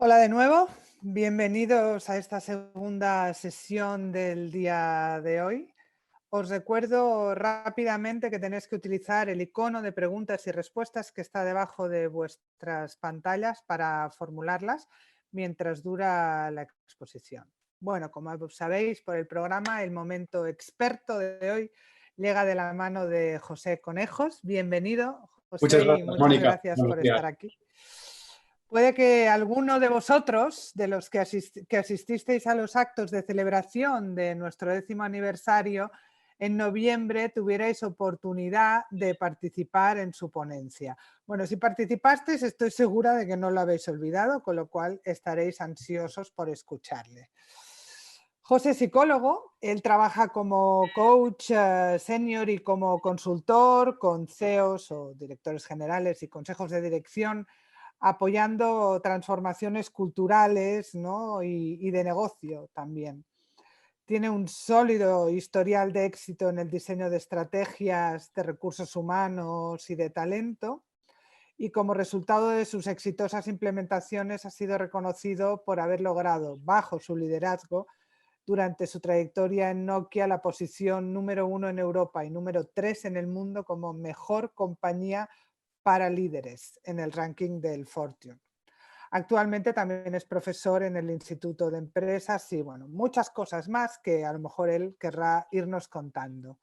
Hola de nuevo, bienvenidos a esta segunda sesión del día de hoy. Os recuerdo rápidamente que tenéis que utilizar el icono de preguntas y respuestas que está debajo de vuestras pantallas para formularlas mientras dura la exposición. Bueno, como sabéis por el programa, el momento experto de hoy llega de la mano de José Conejos. Bienvenido, Muchas José, y gracias, muchas Mónica. gracias Buenos por días. estar aquí. Puede que alguno de vosotros, de los que asististeis a los actos de celebración de nuestro 10º aniversario, en noviembre tuvierais oportunidad de participar en su ponencia. Bueno, si participasteis, estoy segura de que no lo habéis olvidado, con lo cual estaréis ansiosos por escucharle. José es psicólogo, él trabaja como coach senior y como consultor con CEOs o directores generales y consejos de dirección, apoyando transformaciones culturales, ¿no? y de negocio también. Tiene un sólido historial de éxito en el diseño de estrategias de recursos humanos y de talento, y como resultado de sus exitosas implementaciones ha sido reconocido por haber logrado, bajo su liderazgo, durante su trayectoria en Nokia, la posición número 1 en Europa y número 3 en el mundo como mejor compañía para líderes en el ranking del Fortune. Actualmente también es profesor en el Instituto de Empresas y bueno, muchas cosas más que a lo mejor él querrá irnos contando.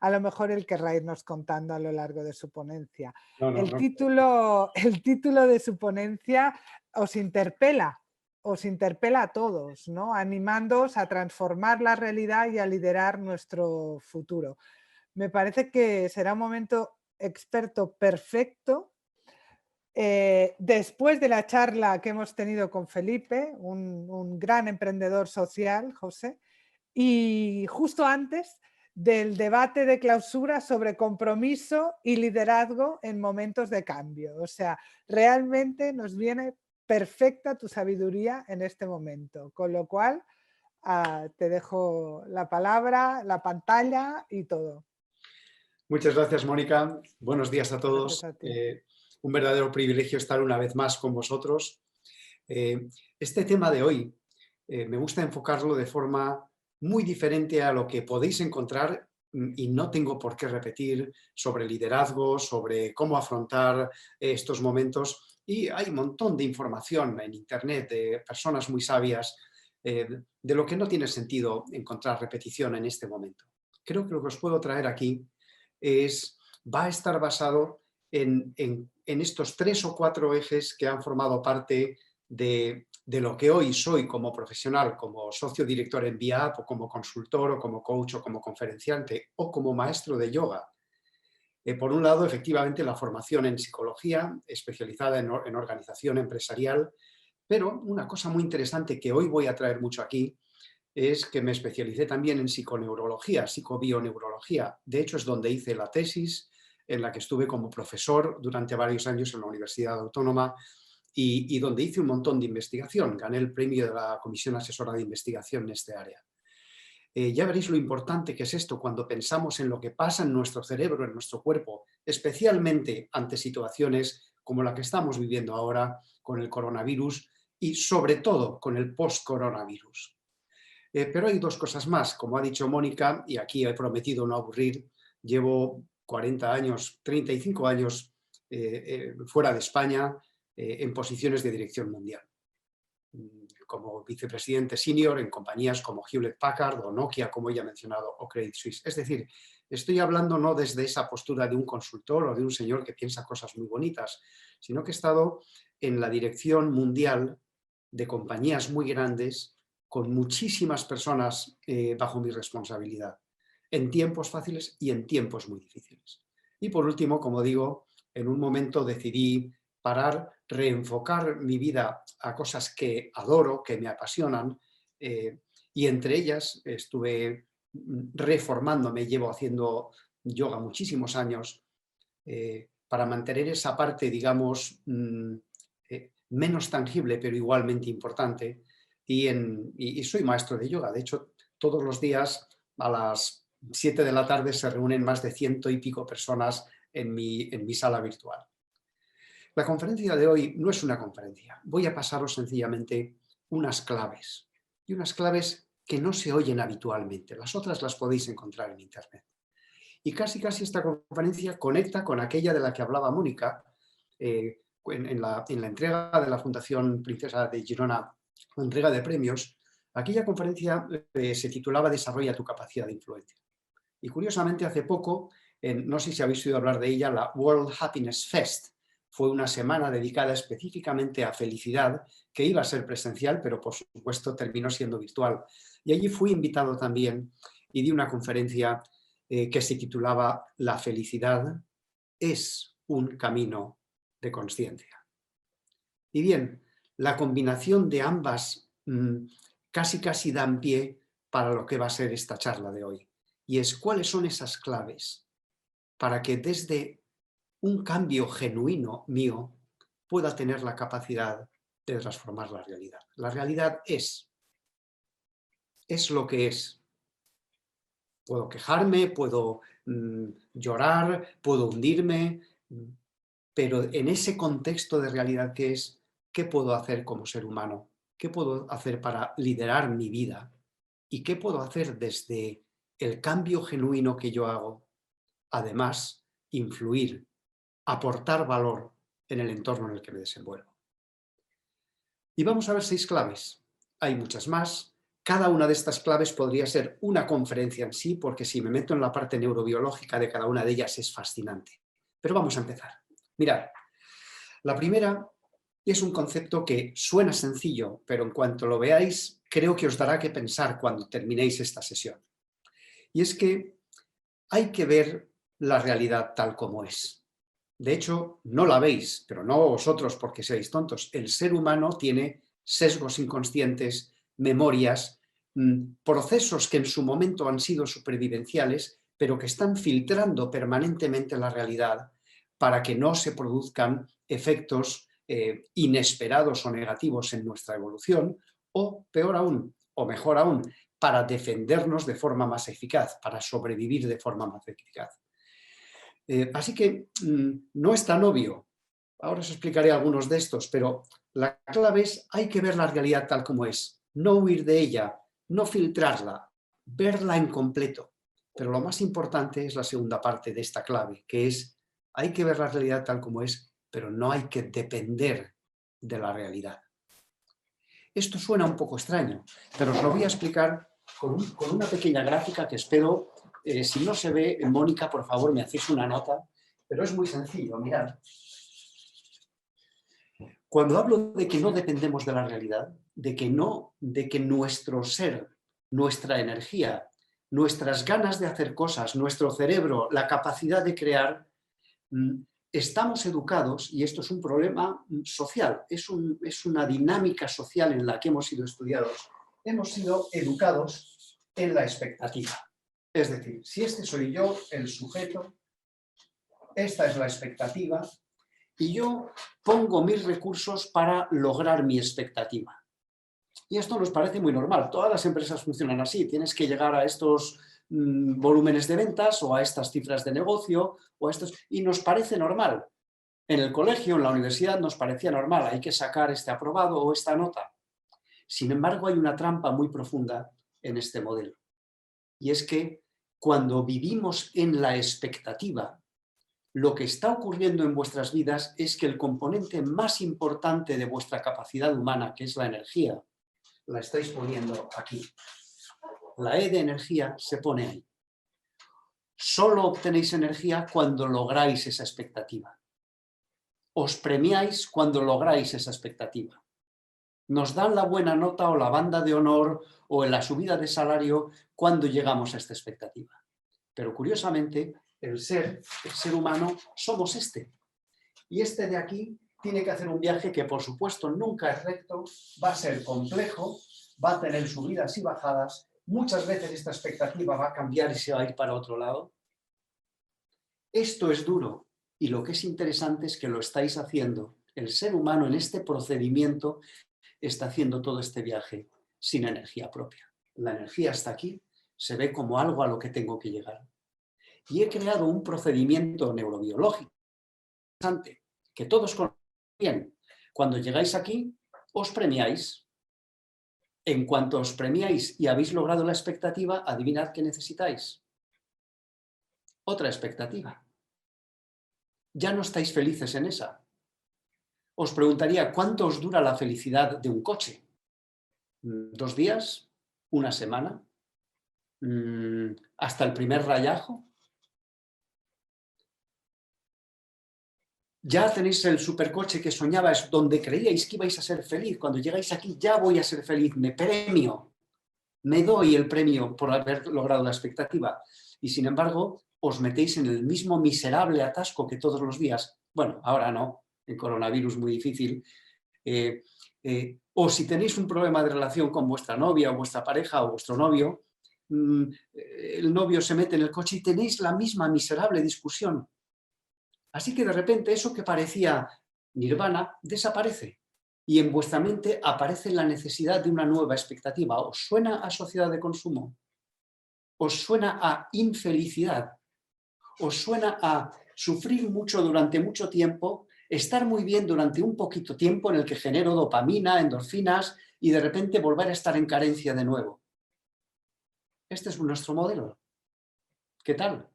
A lo mejor él querrá irnos contando a lo largo de su ponencia. No, no, El no. título, el título de su ponencia os interpela a todos, ¿no? Animándoos a transformar la realidad y a liderar nuestro futuro. Me parece que será un momento experto perfecto después de la charla que hemos tenido con Felipe, un gran emprendedor social, José, y justo antes del debate de clausura sobre compromiso y liderazgo en momentos de cambio. O sea, realmente nos viene perfecta tu sabiduría en este momento, con lo cual te dejo la palabra, la pantalla y todo. Muchas gracias, Mónica. Buenos días a Gracias todos. a ti. Un verdadero privilegio estar una vez más con vosotros. Este tema de hoy me gusta enfocarlo de forma muy diferente a lo que podéis encontrar y no tengo por qué repetir sobre liderazgo, sobre cómo afrontar estos momentos. Y hay un montón de información en Internet de personas muy sabias de lo que no tiene sentido encontrar repetición en este momento. Creo que lo que os puedo traer aquí va a estar basado en estos 3 o 4 ejes que han formado parte de lo que hoy soy como profesional, como socio director en VIAP, o como consultor, o como coach, o como conferenciante, o como maestro de yoga. Por un lado, efectivamente, la formación en psicología, especializada en organización empresarial, pero una cosa muy interesante que hoy voy a traer mucho aquí es que me especialicé también en psiconeurología, psicobioneurología. De hecho, es donde hice la tesis, en la que estuve como profesor durante varios años en la Universidad Autónoma y donde hice un montón de investigación. Gané el premio de la Comisión Asesora de Investigación en este área. Ya veréis lo importante que es esto cuando pensamos en lo que pasa en nuestro cerebro, en nuestro cuerpo, especialmente ante situaciones como la que estamos viviendo ahora con el coronavirus y sobre todo con el post-coronavirus. Pero hay 2 cosas más, como ha dicho Mónica, y aquí he prometido no aburrir, llevo 40 años, 35 años fuera de España en posiciones de dirección mundial. Como vicepresidente senior en compañías como Hewlett Packard o Nokia, como ya he mencionado, o Credit Suisse. Es decir, estoy hablando no desde esa postura de un consultor o de un señor que piensa cosas muy bonitas, sino que he estado en la dirección mundial de compañías muy grandes con muchísimas personas bajo mi responsabilidad, en tiempos fáciles y en tiempos muy difíciles. Y por último, como digo, en un momento decidí parar, reenfocar mi vida a cosas que adoro, que me apasionan, y entre ellas estuve reformándome, llevo haciendo yoga muchísimos años, para mantener esa parte, digamos, menos tangible, pero igualmente importante, y soy maestro de yoga. De hecho, todos los días a las 7 de la tarde se reúnen más de 100 y pico personas en mi sala virtual. La conferencia de hoy no es una conferencia. Voy a pasaros sencillamente unas claves. Y unas claves que no se oyen habitualmente. Las otras las podéis encontrar en Internet. Y casi esta conferencia conecta con aquella de la que hablaba Mónica en la entrega de la Fundación Princesa de Girona, la entrega de premios. Aquella conferencia se titulaba Desarrolla tu capacidad de influencia. Y curiosamente hace poco, no sé si habéis oído hablar de ella, la World Happiness Fest. Fue una semana dedicada específicamente a felicidad, que iba a ser presencial, pero por supuesto terminó siendo virtual. Y allí fui invitado también y di una conferencia que se titulaba La felicidad es un camino de consciencia. Y bien, la combinación de ambas casi dan pie para lo que va a ser esta charla de hoy. Y es cuáles son esas claves para que desde un cambio genuino mío pueda tener la capacidad de transformar la realidad. La realidad es lo que es. Puedo quejarme, puedo llorar, puedo hundirme, pero en ese contexto de realidad que es, ¿qué puedo hacer como ser humano? ¿Qué puedo hacer para liderar mi vida? ¿Y qué puedo hacer desde el cambio genuino que yo hago? Además, influir, aportar valor en el entorno en el que me desenvuelvo. Y vamos a ver 6 claves. Hay muchas más. Cada una de estas claves podría ser una conferencia en sí, porque si me meto en la parte neurobiológica de cada una de ellas es fascinante. Pero vamos a empezar. Mirad, la primera es un concepto que suena sencillo, pero en cuanto lo veáis, creo que os dará que pensar cuando terminéis esta sesión. Y es que hay que ver la realidad tal como es. De hecho, no la veis, pero no vosotros porque seáis tontos. El ser humano tiene sesgos inconscientes, memorias, procesos que en su momento han sido supervivenciales, pero que están filtrando permanentemente la realidad para que no se produzcan efectos inesperados o negativos en nuestra evolución, o peor aún, o mejor aún, para defendernos de forma más eficaz, para sobrevivir de forma más eficaz. Así que no es tan obvio. Ahora os explicaré algunos de estos, pero la clave es hay que ver la realidad tal como es, no huir de ella, no filtrarla, verla en completo. Pero lo más importante es la segunda parte de esta clave, que es hay que ver la realidad tal como es, pero no hay que depender de la realidad. Esto suena un poco extraño, pero os lo voy a explicar con una pequeña gráfica que espero, si no se ve, Mónica, por favor, me hacéis una nota, pero es muy sencillo, mirad. Cuando hablo de que no dependemos de la realidad, de que nuestro ser, nuestra energía, nuestras ganas de hacer cosas, nuestro cerebro, la capacidad de crear, estamos educados, y esto es un problema social, es una dinámica social en la que hemos sido estudiados, hemos sido educados en la expectativa. Es decir, si este soy yo, el sujeto, esta es la expectativa, y yo pongo mis recursos para lograr mi expectativa. Y esto nos parece muy normal, todas las empresas funcionan así, tienes que llegar a estos volúmenes de ventas o a estas cifras de negocio y nos parece normal. En el colegio, en la universidad nos parecía normal, hay que sacar este aprobado o esta nota. Sin embargo, hay una trampa muy profunda en este modelo. Y es que cuando vivimos en la expectativa, lo que está ocurriendo en vuestras vidas es que el componente más importante de vuestra capacidad humana, que es la energía, la estáis poniendo aquí. La E de energía se pone ahí. Solo obtenéis energía cuando lográis esa expectativa. Os premiáis cuando lográis esa expectativa. Nos dan la buena nota o la banda de honor o en la subida de salario cuando llegamos a esta expectativa. Pero curiosamente, el ser humano, somos este. Y este de aquí tiene que hacer un viaje que, por supuesto, nunca es recto, va a ser complejo, va a tener subidas y bajadas. Muchas veces esta expectativa va a cambiar y se va a ir para otro lado. Esto es duro y lo que es interesante es que lo estáis haciendo. El ser humano en este procedimiento está haciendo todo este viaje sin energía propia. La energía está aquí, se ve como algo a lo que tengo que llegar. Y he creado un procedimiento neurobiológico que todos conocemos, bien, cuando llegáis aquí, os premiáis. En cuanto os premiáis y habéis logrado la expectativa, adivinad qué necesitáis. Otra expectativa. Ya no estáis felices en esa. Os preguntaría, ¿cuánto os dura la felicidad de un coche? ¿2 días? ¿Una semana? ¿Hasta el primer rayajo? Ya tenéis el supercoche que soñabais, donde creíais que ibais a ser feliz. Cuando llegáis aquí, ya voy a ser feliz, me premio, me doy el premio por haber logrado la expectativa. Y sin embargo, os metéis en el mismo miserable atasco que todos los días. Bueno, ahora no, el coronavirus muy difícil. O si tenéis un problema de relación con vuestra novia o vuestra pareja o vuestro novio, el novio se mete en el coche y tenéis la misma miserable discusión. Así que de repente eso que parecía nirvana desaparece y en vuestra mente aparece la necesidad de una nueva expectativa. ¿Os suena a sociedad de consumo? ¿Os suena a infelicidad? ¿Os suena a sufrir mucho durante mucho tiempo, estar muy bien durante un poquito tiempo en el que genero dopamina, endorfinas y de repente volver a estar en carencia de nuevo? Este es nuestro modelo. ¿Qué tal?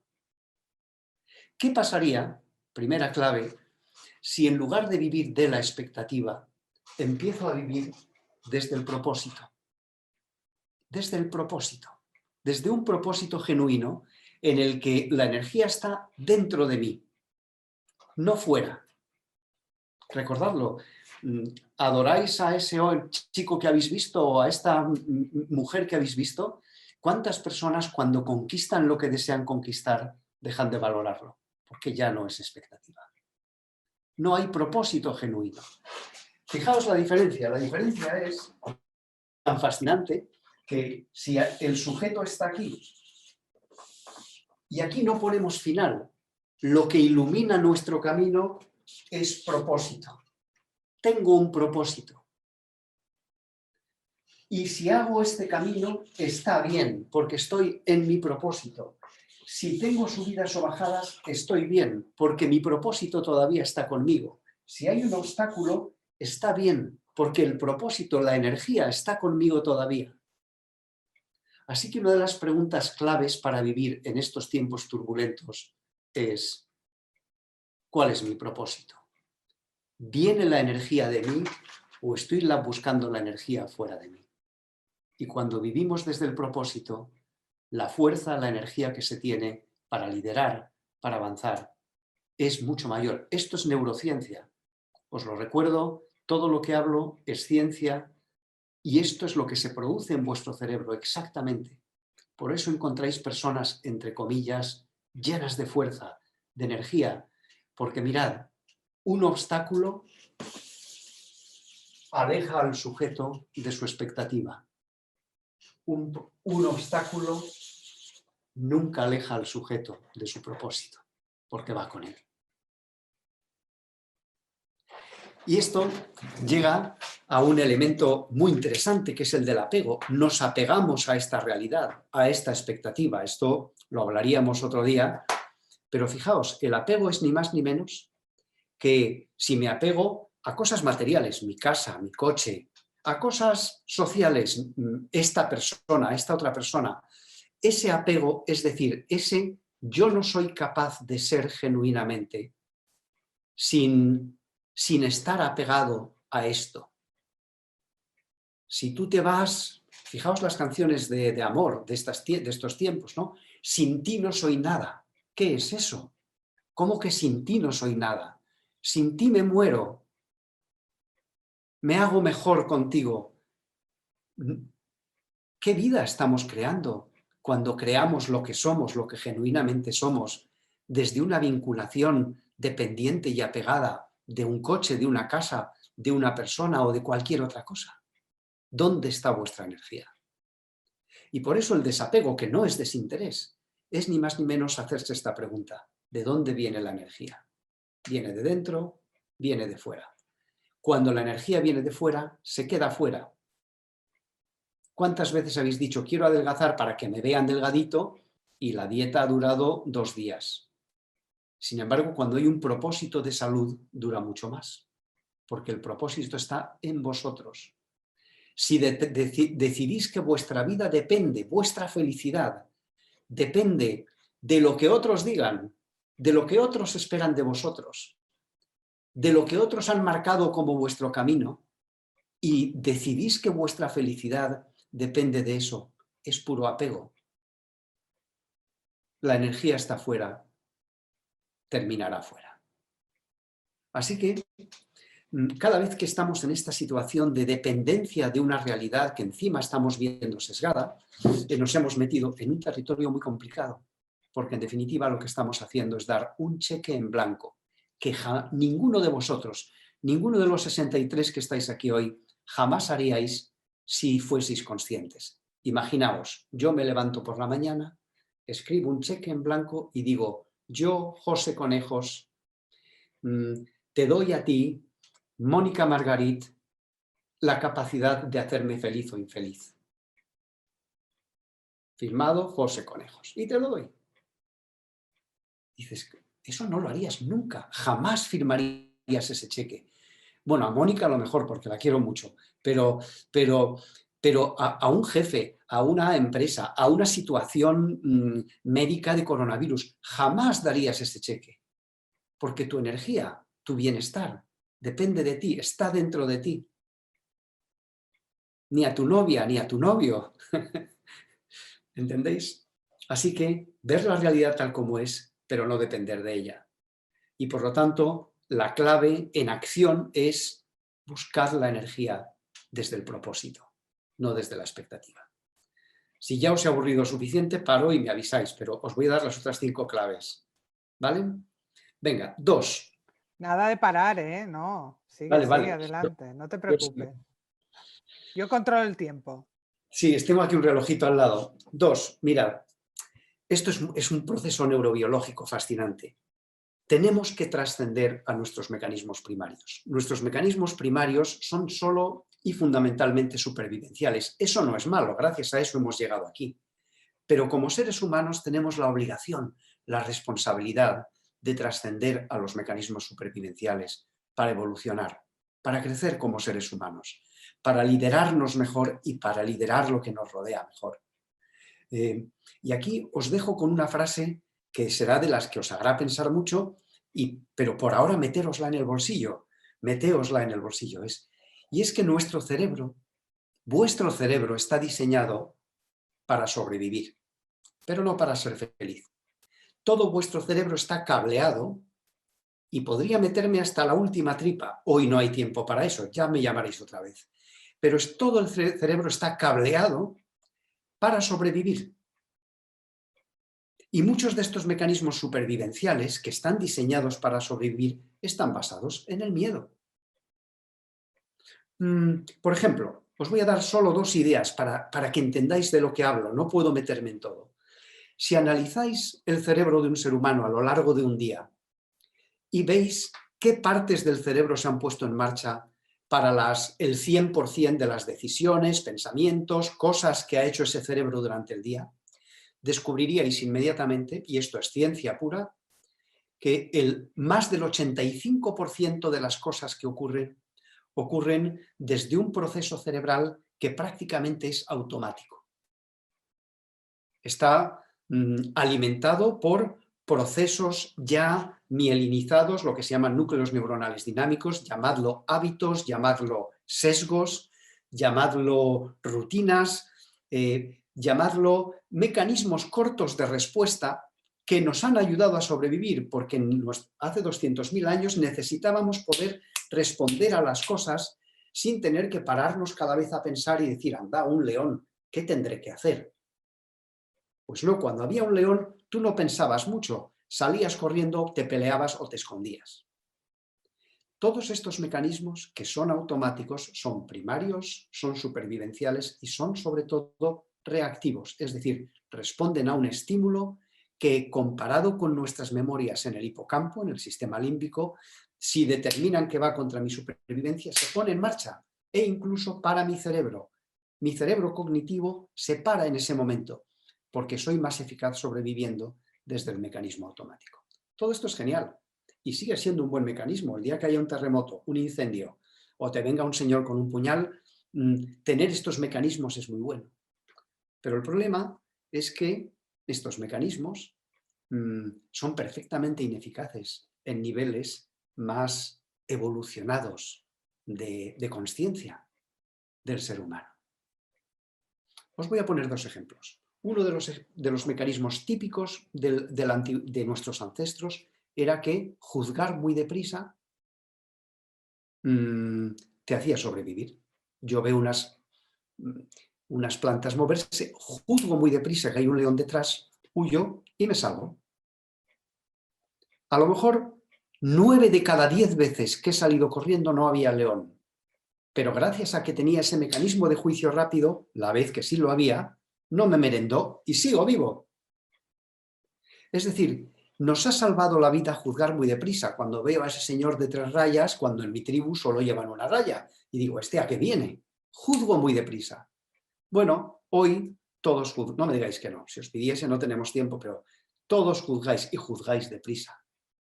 ¿Qué pasaría, primera clave, si en lugar de vivir de la expectativa, empiezo a vivir desde el propósito? Desde el propósito. Desde un propósito genuino en el que la energía está dentro de mí, no fuera. Recordadlo, ¿adoráis a ese chico que habéis visto o a esta mujer que habéis visto? ¿Cuántas personas cuando conquistan lo que desean conquistar dejan de valorarlo? Porque ya no es expectativa. No hay propósito genuino. Fijaos la diferencia es tan fascinante que si el sujeto está aquí y aquí no ponemos final, lo que ilumina nuestro camino es propósito. Tengo un propósito. Y si hago este camino, está bien, porque estoy en mi propósito. Si tengo subidas o bajadas, estoy bien, porque mi propósito todavía está conmigo. Si hay un obstáculo, está bien, porque el propósito, la energía, está conmigo todavía. Así que una de las preguntas claves para vivir en estos tiempos turbulentos es: ¿cuál es mi propósito? ¿Viene la energía de mí o estoy buscando la energía fuera de mí? Y cuando vivimos desde el propósito, la fuerza, la energía que se tiene para liderar, para avanzar, es mucho mayor. Esto es neurociencia. Os lo recuerdo, todo lo que hablo es ciencia y esto es lo que se produce en vuestro cerebro exactamente. Por eso encontráis personas, entre comillas, llenas de fuerza, de energía, porque mirad, un obstáculo aleja al sujeto de su expectativa. Un obstáculo nunca aleja al sujeto de su propósito, porque va con él. Y esto llega a un elemento muy interesante, que es el del apego. Nos apegamos a esta realidad, a esta expectativa. Esto lo hablaríamos otro día, pero fijaos, el apego es ni más ni menos que si me apego a cosas materiales, mi casa, mi coche, a cosas sociales, esta persona, esta otra persona, ese apego, es decir, ese yo no soy capaz de ser genuinamente sin estar apegado a esto. Si tú te vas, fijaos las canciones de amor de estos tiempos, ¿no? Sin ti no soy nada. ¿Qué es eso? ¿Cómo que sin ti no soy nada? Sin ti me muero. Me hago mejor contigo. ¿Qué vida estamos creando cuando creamos lo que somos, lo que genuinamente somos, desde una vinculación dependiente y apegada de un coche, de una casa, de una persona o de cualquier otra cosa? ¿Dónde está vuestra energía? Y por eso el desapego, que no es desinterés, es ni más ni menos hacerse esta pregunta: ¿de dónde viene la energía? ¿Viene de dentro? ¿Viene de fuera? Cuando la energía viene de fuera, se queda fuera. ¿Cuántas veces habéis dicho quiero adelgazar para que me vean delgadito y la dieta ha durado 2 días? Sin embargo, cuando hay un propósito de salud, dura mucho más. porque el propósito está en vosotros. Si decidís que vuestra vida depende, vuestra felicidad depende de lo que otros digan, de lo que otros esperan de vosotros, de lo que otros han marcado como vuestro camino, y decidís que vuestra felicidad depende de eso, es puro apego. La energía está fuera, terminará fuera. Así que cada vez que estamos en esta situación de dependencia de una realidad que encima estamos viendo sesgada, nos hemos metido en un territorio muy complicado, porque en definitiva lo que estamos haciendo es dar un cheque en blanco, que ninguno de vosotros, ninguno de los 63 que estáis aquí hoy, jamás haríais si fueseis conscientes. Imaginaos, yo me levanto por la mañana, escribo un cheque en blanco y digo, yo, José Conejos, te doy a ti, Mónica Margarit, la capacidad de hacerme feliz o infeliz. Firmado José Conejos. Y te lo doy. Dices, eso no lo harías nunca, jamás firmarías ese cheque. Bueno, a Mónica a lo mejor, porque la quiero mucho, pero a un jefe, a una empresa, a una situación médica de coronavirus, jamás darías ese cheque, porque tu energía, tu bienestar, depende de ti, está dentro de ti. Ni a tu novia, ni a tu novio. ¿Entendéis? Así que ver la realidad tal como es, pero no depender de ella. Y por lo tanto, la clave en acción es buscar la energía desde el propósito, no desde la expectativa. Si ya os he aburrido suficiente, paro y me avisáis, pero os voy a dar las otras 5 claves. ¿Vale? Venga, 2. Nada de parar, ¿eh? No, sigue, Vale. adelante, no te preocupes. Yo controlo el tiempo. Sí, tengo aquí un relojito al lado. 2, mirad, esto es un proceso neurobiológico fascinante. Tenemos que trascender a nuestros mecanismos primarios. Nuestros mecanismos primarios son solo y fundamentalmente supervivenciales. Eso no es malo, gracias a eso hemos llegado aquí. Pero como seres humanos tenemos la obligación, la responsabilidad de trascender a los mecanismos supervivenciales para evolucionar, para crecer como seres humanos, para liderarnos mejor y para liderar lo que nos rodea mejor. Y aquí os dejo con una frase que será de las que os hará pensar mucho, pero por ahora metérosla en el bolsillo, metéosla en el bolsillo. Y es que nuestro cerebro, vuestro cerebro está diseñado para sobrevivir, pero no para ser feliz. Todo vuestro cerebro está cableado y podría meterme hasta la última tripa. Hoy no hay tiempo para eso, ya me llamaréis otra vez. Pero todo el cerebro está cableado para sobrevivir. Y muchos de estos mecanismos supervivenciales que están diseñados para sobrevivir están basados en el miedo. Por ejemplo, os voy a dar solo 2 ideas para que entendáis de lo que hablo, no puedo meterme en todo. Si analizáis el cerebro de un ser humano a lo largo de un día y veis qué partes del cerebro se han puesto en marcha para el 100% de las decisiones, pensamientos, cosas que ha hecho ese cerebro durante el día, descubriríais inmediatamente, y esto es ciencia pura, que más del 85% de las cosas que ocurren desde un proceso cerebral que prácticamente es automático. Está alimentado por procesos ya mielinizados, lo que se llaman núcleos neuronales dinámicos, llamadlo hábitos, llamadlo sesgos, llamadlo rutinas, llamadlo mecanismos cortos de respuesta que nos han ayudado a sobrevivir, porque hace 200.000 años necesitábamos poder responder a las cosas sin tener que pararnos cada vez a pensar y decir, anda, un león, ¿qué tendré que hacer? Pues no, cuando había un león, tú no pensabas mucho, salías corriendo, te peleabas o te escondías. Todos estos mecanismos que son automáticos son primarios, son supervivenciales y son sobre todo reactivos, es decir, responden a un estímulo que comparado con nuestras memorias en el hipocampo, en el sistema límbico, si determinan que va contra mi supervivencia, se pone en marcha e incluso para mi cerebro. Mi cerebro cognitivo se para en ese momento porque soy más eficaz sobreviviendo desde el mecanismo automático. Todo esto es genial y sigue siendo un buen mecanismo. El día que haya un terremoto, un incendio, o te venga un señor con un puñal, tener estos mecanismos es muy bueno. Pero el problema es que estos mecanismos son perfectamente ineficaces en niveles más evolucionados de consciencia del ser humano. Os voy a poner dos ejemplos. Uno de los mecanismos típicos de nuestros ancestros era que juzgar muy deprisa te hacía sobrevivir. Yo veo unas plantas moverse, juzgo muy deprisa que hay un león detrás, huyo y me salvo. A lo mejor 9 de cada 10 veces que he salido corriendo no había león, pero gracias a que tenía ese mecanismo de juicio rápido, la vez que sí lo había, no me merendó y sigo vivo. Es decir, nos ha salvado la vida juzgar muy deprisa cuando veo a ese señor de 3 rayas, cuando en mi tribu solo llevan una raya, y digo, ¿a qué viene? Juzgo muy deprisa. Bueno, hoy todos juzgan, no me digáis que no, si os pidiese no tenemos tiempo, pero todos juzgáis y juzgáis deprisa.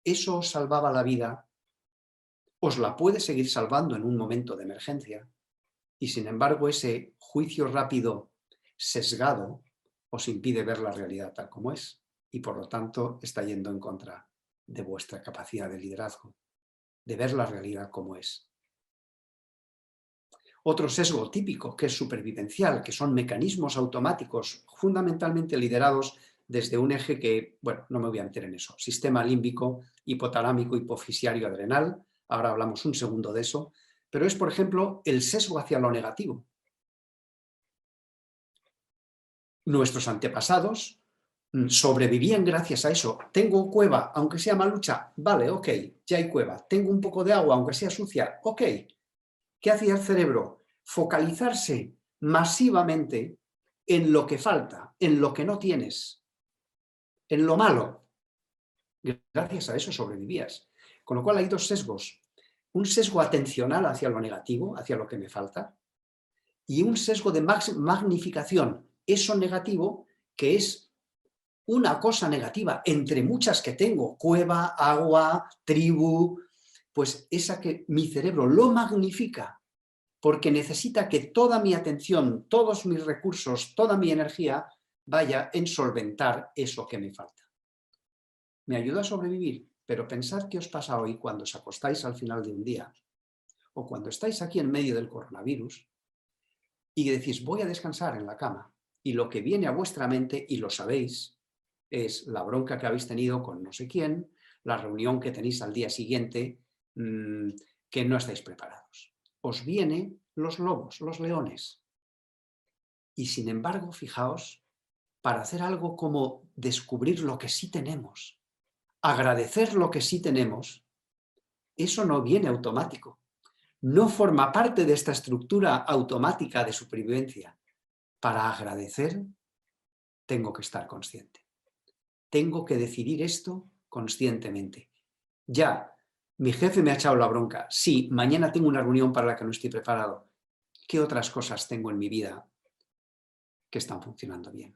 Eso os salvaba la vida, os la puede seguir salvando en un momento de emergencia, y sin embargo ese juicio rápido, sesgado, os impide ver la realidad tal como es, y por lo tanto está yendo en contra de vuestra capacidad de liderazgo, de ver la realidad como es. Otro sesgo típico, que es supervivencial, que son mecanismos automáticos fundamentalmente liderados desde un eje que, bueno, no me voy a meter en eso, sistema límbico, hipotalámico, hipofisiario, adrenal, ahora hablamos un segundo de eso, pero es, por ejemplo, el sesgo hacia lo negativo. Nuestros antepasados sobrevivían gracias a eso. Tengo cueva, aunque sea malucha, vale, ok, ya hay cueva. Tengo un poco de agua, aunque sea sucia, ok. ¿Qué hacía el cerebro? Focalizarse masivamente en lo que falta, en lo que no tienes, en lo malo. Gracias a eso sobrevivías. Con lo cual hay dos sesgos. Un sesgo atencional hacia lo negativo, hacia lo que me falta, y un sesgo de magnificación, eso negativo, que es una cosa negativa entre muchas que tengo, cueva, agua, tribu, pues esa que mi cerebro lo magnifica porque necesita que toda mi atención, todos mis recursos, toda mi energía vaya en solventar eso que me falta. Me ayuda a sobrevivir, pero pensad qué os pasa hoy cuando os acostáis al final de un día o cuando estáis aquí en medio del coronavirus y decís, voy a descansar en la cama, y lo que viene a vuestra mente, y lo sabéis, es la bronca que habéis tenido con no sé quién, la reunión que tenéis al día siguiente, que no estáis preparados. Os vienen los lobos, los leones. Y sin embargo, fijaos, para hacer algo como descubrir lo que sí tenemos, agradecer lo que sí tenemos, eso no viene automático. No forma parte de esta estructura automática de supervivencia. Para agradecer, tengo que estar consciente. Tengo que decidir esto conscientemente. Ya, mi jefe me ha echado la bronca. Sí, mañana tengo una reunión para la que no estoy preparado. ¿Qué otras cosas tengo en mi vida que están funcionando bien?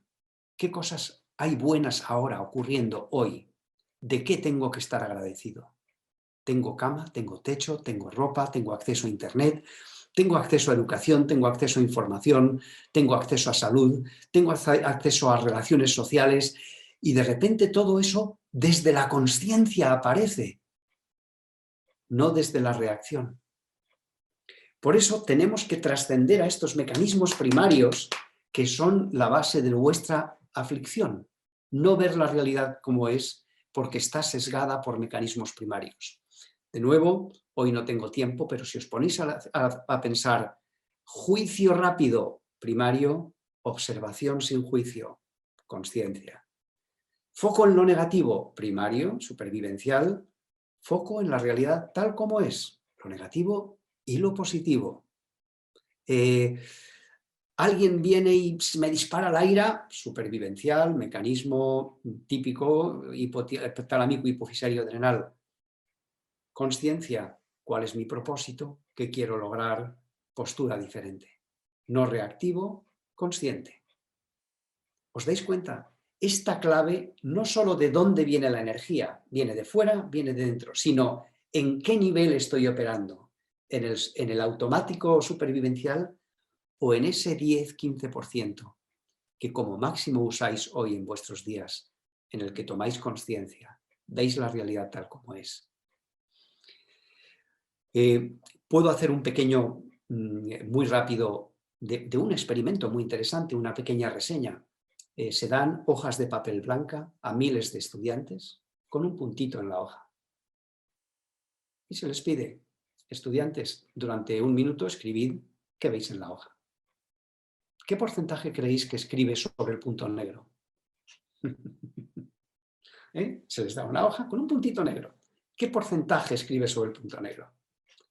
¿Qué cosas hay buenas ahora ocurriendo hoy? ¿De qué tengo que estar agradecido? Tengo cama, tengo techo, tengo ropa, tengo acceso a internet, tengo acceso a educación, tengo acceso a información, tengo acceso a salud, tengo acceso a relaciones sociales, y de repente todo eso desde la consciencia aparece, no desde la reacción. Por eso tenemos que trascender a estos mecanismos primarios que son la base de vuestra aflicción. No ver la realidad como es porque está sesgada por mecanismos primarios. De nuevo, hoy no tengo tiempo, pero si os ponéis a pensar juicio rápido, primario, observación sin juicio, consciencia. Foco en lo negativo, primario, supervivencial, foco en la realidad tal como es, lo negativo y lo positivo. Alguien viene y me dispara la ira, supervivencial, mecanismo típico, talámico hipofisario adrenal. Consciencia, ¿cuál es mi propósito? ¿Qué quiero lograr? Postura diferente. No reactivo, consciente. ¿Os dais cuenta? Esta clave no solo de dónde viene la energía, viene de fuera, viene de dentro, sino en qué nivel estoy operando. en el automático supervivencial o en ese 10-15% que como máximo usáis hoy en vuestros días, en el que tomáis conciencia, veis la realidad tal como es? Puedo hacer un pequeño, muy rápido, de un experimento muy interesante, una pequeña reseña. Se dan hojas de papel blanca a miles de estudiantes con un puntito en la hoja. Y se les pide, estudiantes, durante 1 minuto escribid qué veis en la hoja. ¿Qué porcentaje creéis que escribe sobre el punto negro? Se les da una hoja con un puntito negro. ¿Qué porcentaje escribe sobre el punto negro?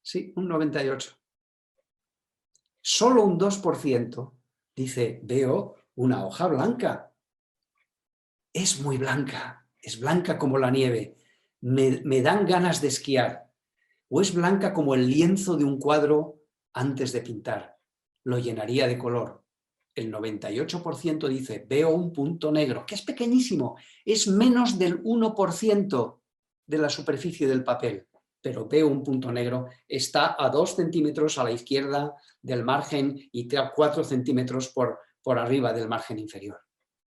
Sí, un 98%. Solo un 2% dice, veo una hoja blanca. Es muy blanca, es blanca como la nieve. Me dan ganas de esquiar. O es blanca como el lienzo de un cuadro antes de pintar. Lo llenaría de color. El 98% dice, veo un punto negro, que es pequeñísimo, es menos del 1% de la superficie del papel, pero veo un punto negro, está a 2 centímetros a la izquierda del margen y 4 centímetros por arriba del margen inferior.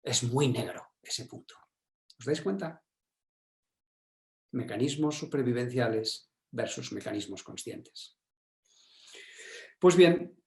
Es muy negro ese punto. ¿Os dais cuenta? Mecanismos supervivenciales versus mecanismos conscientes. Pues bien,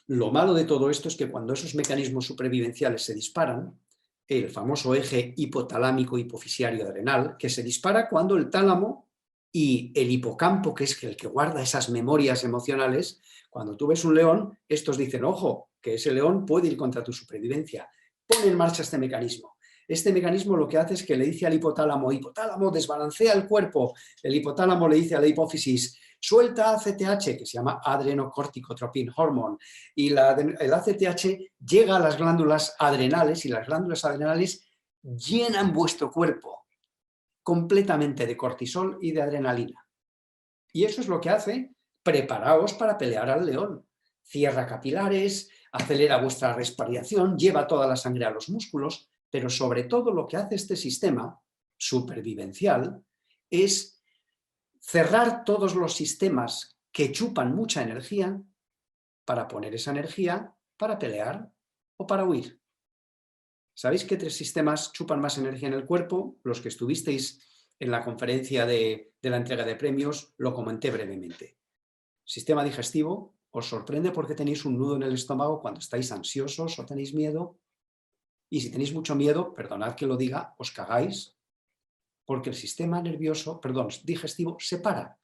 lo malo de todo esto es que cuando esos mecanismos supervivenciales se disparan, el famoso eje hipotalámico hipofisiario adrenal, que se dispara cuando el tálamo y el hipocampo, que es el que guarda esas memorias emocionales, cuando tú ves un león, estos dicen, ojo, que ese león puede ir contra tu supervivencia. Pon en marcha este mecanismo. Este mecanismo lo que hace es que le dice al hipotálamo, hipotálamo, desbalancea el cuerpo. El hipotálamo le dice a la hipófisis, suelta ACTH, que se llama adrenocorticotropin hormone, y el ACTH llega a las glándulas adrenales y las glándulas adrenales llenan vuestro cuerpo completamente de cortisol y de adrenalina. Y eso es lo que hace, preparaos para pelear al león. Cierra capilares, acelera vuestra respiración, lleva toda la sangre a los músculos, pero sobre todo lo que hace este sistema supervivencial es cerrar todos los sistemas que chupan mucha energía para poner esa energía para pelear o para huir. ¿Sabéis qué 3 sistemas chupan más energía en el cuerpo? Los que estuvisteis en la conferencia de la entrega de premios, lo comenté brevemente. Sistema digestivo, os sorprende porque tenéis un nudo en el estómago cuando estáis ansiosos o tenéis miedo. Y si tenéis mucho miedo, perdonad que lo diga, os cagáis, porque el sistema digestivo se para.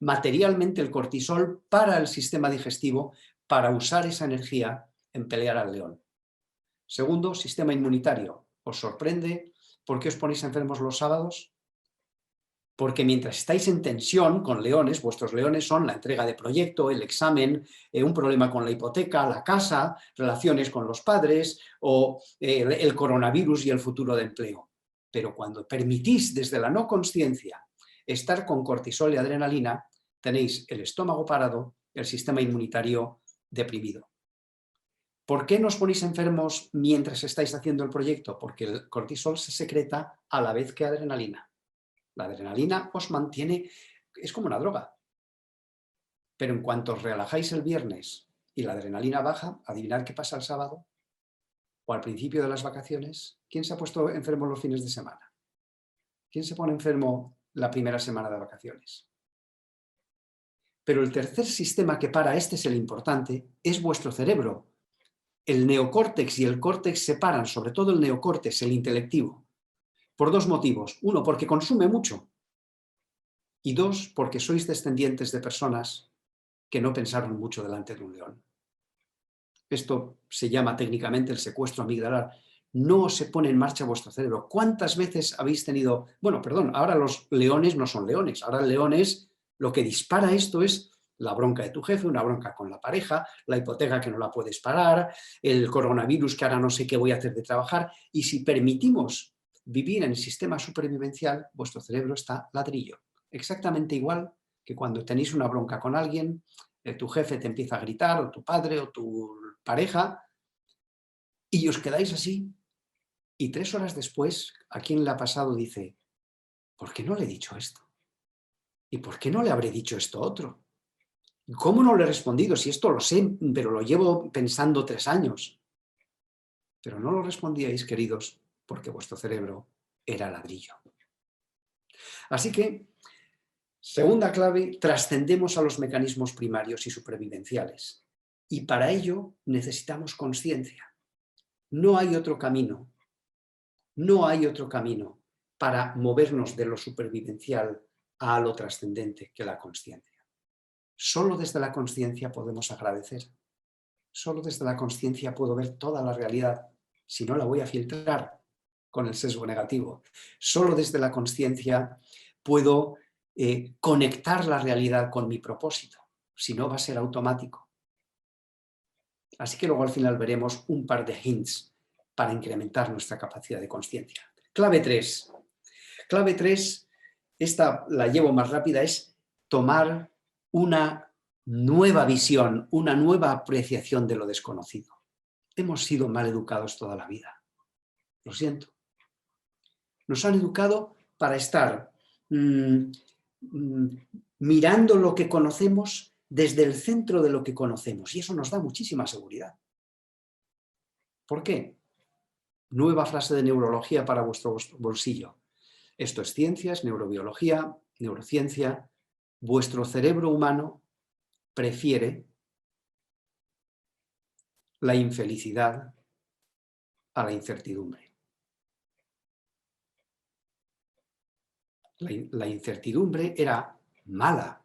Materialmente el cortisol para el sistema digestivo para usar esa energía en pelear al león. Segundo, sistema inmunitario. ¿Os sorprende por qué os ponéis enfermos los sábados? Porque mientras estáis en tensión con leones, vuestros leones son la entrega de proyecto, el examen, un problema con la hipoteca, la casa, relaciones con los padres o el coronavirus y el futuro de empleo. Pero cuando permitís desde la no consciencia estar con cortisol y adrenalina, tenéis el estómago parado, el sistema inmunitario deprimido. ¿Por qué nos ponéis enfermos mientras estáis haciendo el proyecto? Porque el cortisol se secreta a la vez que adrenalina. La adrenalina os mantiene, es como una droga. Pero en cuanto os relajáis el viernes y la adrenalina baja, adivinad qué pasa el sábado o al principio de las vacaciones. ¿Quién se ha puesto enfermo los fines de semana? ¿Quién se pone enfermo la primera semana de vacaciones? Pero el tercer sistema que para, este es el importante, es vuestro cerebro. El neocórtex y el córtex se paran, sobre todo el neocórtex, el intelectivo, por 2 motivos. 1, porque consume mucho. Y 2, porque sois descendientes de personas que no pensaron mucho delante de un león. Esto se llama técnicamente el secuestro amigdalar. No se pone en marcha vuestro cerebro. ¿Cuántas veces habéis tenido...? Bueno, perdón, ahora los leones no son leones. Ahora el león es... Lo que dispara esto es la bronca de tu jefe, una bronca con la pareja, la hipoteca que no la puedes pagar, el coronavirus que ahora no sé qué voy a hacer de trabajar. Y si permitimos vivir en el sistema supervivencial, vuestro cerebro está ladrillo. Exactamente igual que cuando tenéis una bronca con alguien, tu jefe te empieza a gritar, o tu padre, o tu pareja, y os quedáis así. Y 3 horas después, a quien le ha pasado dice, ¿por qué no le he dicho esto? ¿Y por qué no le habré dicho esto otro? ¿Cómo no le he respondido? Si esto lo sé, pero lo llevo pensando 3 años. Pero no lo respondíais, queridos, porque vuestro cerebro era ladrillo. Así que, segunda clave, trascendemos a los mecanismos primarios y supervivenciales. Y para ello necesitamos conciencia. No hay otro camino. No hay otro camino para movernos de lo supervivencial a lo trascendente que la consciencia. Solo desde la consciencia podemos agradecer. Solo desde la consciencia puedo ver toda la realidad, si no la voy a filtrar con el sesgo negativo. Solo desde la consciencia puedo conectar la realidad con mi propósito, si no va a ser automático. Así que luego al final veremos un par de hints para incrementar nuestra capacidad de consciencia. Clave 3. Clave 3, esta la llevo más rápida, es tomar una nueva visión, una nueva apreciación de lo desconocido. Hemos sido mal educados toda la vida. Lo siento. Nos han educado para estar mirando lo que conocemos desde el centro de lo que conocemos, y eso nos da muchísima seguridad. ¿Por qué? Nueva frase de neurología para vuestro bolsillo. Esto es ciencia, es neurobiología, neurociencia. Vuestro cerebro humano prefiere la infelicidad a la incertidumbre. La incertidumbre era mala,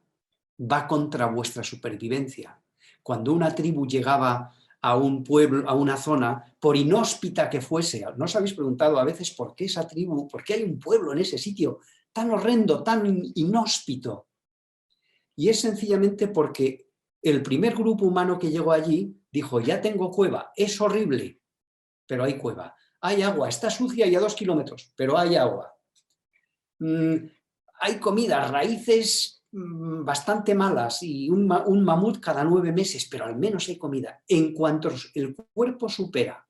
va contra vuestra supervivencia. Cuando una tribu llegaba a un pueblo, a una zona, por inhóspita que fuese, ¿no os habéis preguntado a veces por qué esa tribu, por qué hay un pueblo en ese sitio tan horrendo, tan inhóspito? Y es sencillamente porque el primer grupo humano que llegó allí dijo, ya tengo cueva, es horrible, pero hay cueva. Hay agua, está sucia y a 2 kilómetros, pero hay agua. Hay comida, raíces bastante malas y un mamut cada 9 meses, pero al menos hay comida. En cuanto el cuerpo supera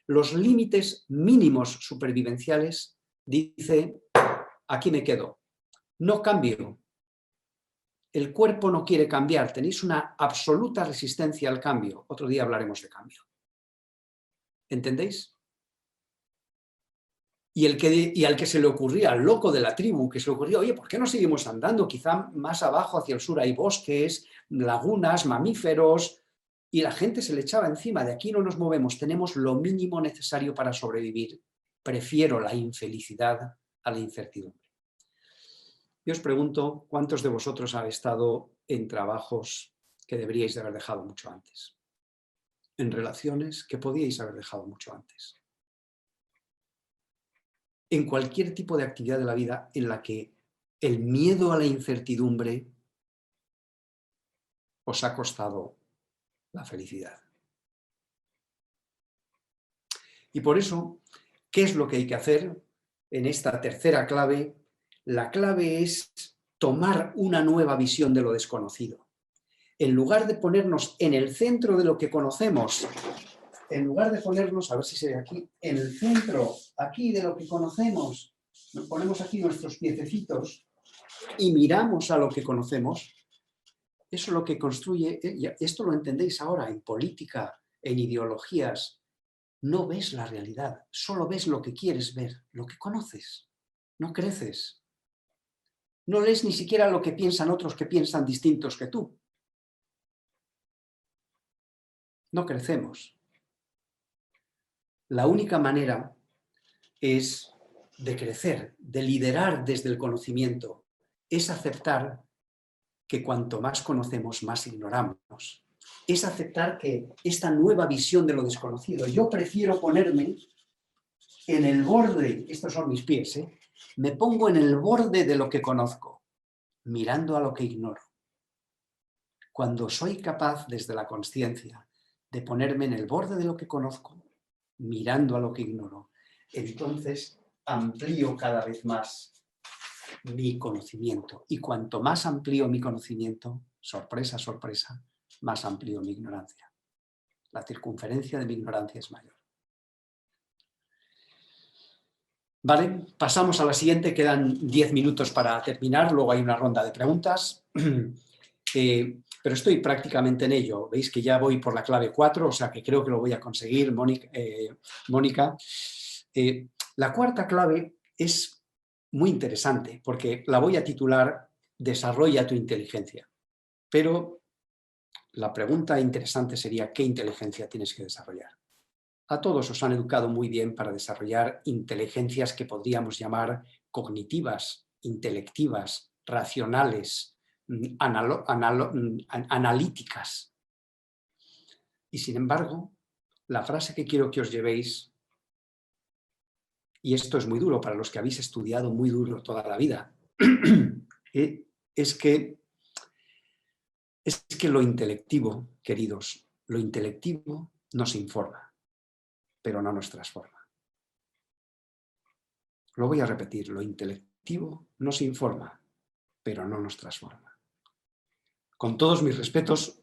los límites mínimos supervivenciales, dice, aquí me quedo, no cambio. El cuerpo no quiere cambiar, tenéis una absoluta resistencia al cambio. Otro día hablaremos de cambio. ¿Entendéis? Y al que se le ocurría, al loco de la tribu, que se le ocurría, oye, ¿por qué no seguimos andando? Quizá más abajo, hacia el sur, hay bosques, lagunas, mamíferos, y la gente se le echaba encima, de aquí no nos movemos, tenemos lo mínimo necesario para sobrevivir. Prefiero la infelicidad a la incertidumbre. Yo os pregunto, ¿cuántos de vosotros han estado en trabajos que deberíais de haber dejado mucho antes? En relaciones que podíais haber dejado mucho antes. En cualquier tipo de actividad de la vida en la que el miedo a la incertidumbre os ha costado la felicidad. Y por eso, ¿qué es lo que hay que hacer en esta tercera clave? La clave es tomar una nueva visión de lo desconocido. En lugar de ponernos en el centro de lo que conocemos, en lugar de ponernos, a ver si se ve aquí, en el centro, aquí de lo que conocemos, nos ponemos aquí nuestros piececitos y miramos a lo que conocemos, eso es lo que construye, esto lo entendéis ahora en política, en ideologías, no ves la realidad, solo ves lo que quieres ver, lo que conoces, no creces. No lees ni siquiera lo que piensan otros que piensan distintos que tú. No crecemos. La única manera es de crecer, de liderar desde el conocimiento, es aceptar que cuanto más conocemos, más ignoramos. Es aceptar que esta nueva visión de lo desconocido, yo prefiero ponerme en el borde, estos son mis pies, me pongo en el borde de lo que conozco, mirando a lo que ignoro. Cuando soy capaz desde la consciencia de ponerme en el borde de lo que conozco, mirando a lo que ignoro, entonces amplío cada vez más mi conocimiento. Y cuanto más amplío mi conocimiento, sorpresa, sorpresa, más amplío mi ignorancia. La circunferencia de mi ignorancia es mayor. Vale, pasamos a la siguiente, quedan 10 minutos para terminar, luego hay una ronda de preguntas. pero estoy prácticamente en ello. Veis que ya voy por la clave 4, o sea que creo que lo voy a conseguir, Mónica. La cuarta clave es muy interesante porque la voy a titular Desarrolla tu inteligencia. Pero la pregunta interesante sería, ¿qué inteligencia tienes que desarrollar? A todos os han educado muy bien para desarrollar inteligencias que podríamos llamar cognitivas, intelectivas, racionales, analíticas. Y sin embargo, la frase que quiero que os llevéis, y esto es muy duro para los que habéis estudiado muy duro toda la vida, es que lo intelectivo, queridos, lo intelectivo nos informa, pero no nos transforma. Lo voy a repetir, lo intelectivo nos informa, pero no nos transforma. Con todos mis respetos,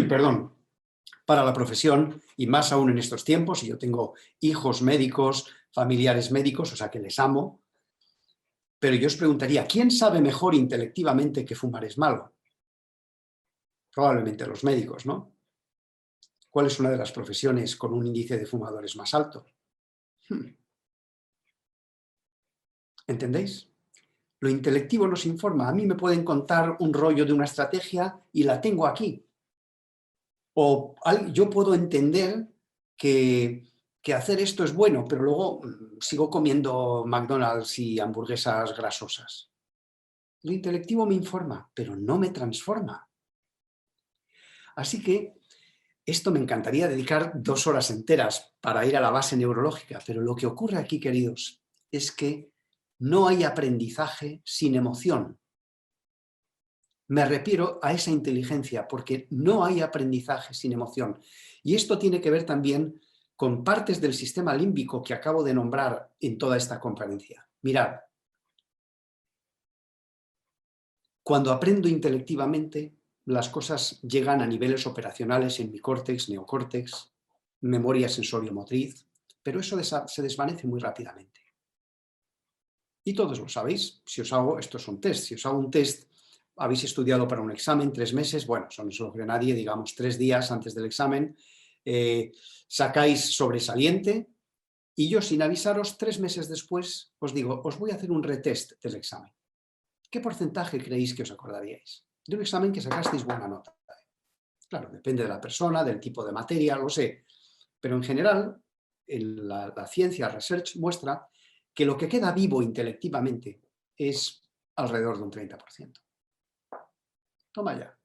perdón, para la profesión, y más aún en estos tiempos, y yo tengo hijos médicos, familiares médicos, o sea que les amo, pero yo os preguntaría, ¿quién sabe mejor intelectivamente que fumar es malo? Probablemente los médicos, ¿no? ¿Cuál es una de las profesiones con un índice de fumadores más alto? ¿Entendéis? Lo intelectivo nos informa. A mí me pueden contar un rollo de una estrategia y la tengo aquí. O yo puedo entender que hacer esto es bueno, pero luego sigo comiendo McDonald's y hamburguesas grasosas. Lo intelectivo me informa, pero no me transforma. Así que esto me encantaría dedicar 2 horas enteras para ir a la base neurológica, pero lo que ocurre aquí, queridos, es que no hay aprendizaje sin emoción. Me refiero a esa inteligencia, porque no hay aprendizaje sin emoción. Y esto tiene que ver también con partes del sistema límbico que acabo de nombrar en toda esta conferencia. Mirad, cuando aprendo intelectivamente, las cosas llegan a niveles operacionales en mi córtex, neocórtex, memoria sensorio-motriz, pero eso se desvanece muy rápidamente. Y todos lo sabéis, si os hago, esto es un test, si os hago un test, habéis estudiado para un examen 3 meses, bueno, eso no se lo cree nadie, digamos 3 días antes del examen, sacáis sobresaliente y yo sin avisaros 3 meses después os digo, os voy a hacer un retest del examen. ¿Qué porcentaje creéis que os acordaríais? De un examen que sacasteis buena nota. Claro, depende de la persona, del tipo de materia, lo sé, pero en general la ciencia, research muestra que lo que queda vivo intelectivamente es alrededor de un 30%. Toma ya.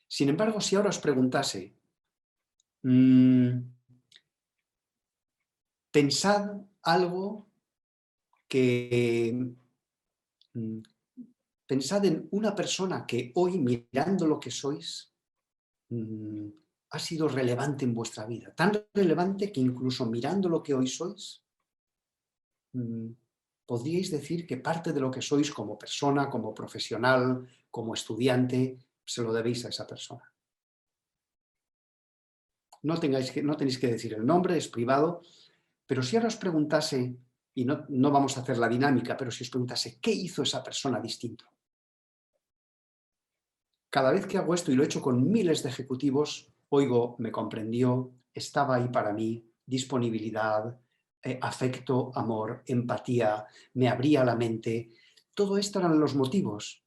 Sin embargo, si ahora os preguntase, pensad algo que... pensad en una persona que hoy, mirando lo que sois, ha sido relevante en vuestra vida. Tan relevante que incluso mirando lo que hoy sois, podríais decir que parte de lo que sois como persona, como profesional, como estudiante, se lo debéis a esa persona. No tenéis que decir el nombre, es privado, pero si ahora os preguntase, y no vamos a hacer la dinámica, pero si os preguntase, ¿qué hizo esa persona distinto? Cada vez que hago esto, y lo he hecho con miles de ejecutivos, oigo, me comprendió, estaba ahí para mí, disponibilidad, afecto, amor, empatía, me abría la mente. Todo esto eran los motivos.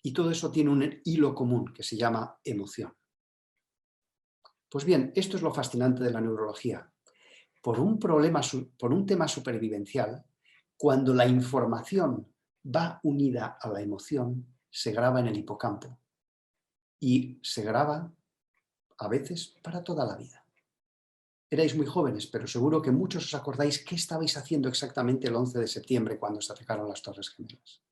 Y todo eso tiene un hilo común que se llama emoción. Pues bien, esto es lo fascinante de la neurología. Por un tema supervivencial, cuando la información va unida a la emoción, se graba en el hipocampo. Y se graba, a veces, para toda la vida. Erais muy jóvenes, pero seguro que muchos os acordáis qué estabais haciendo exactamente el 11 de septiembre cuando se atacaron las Torres Gemelas.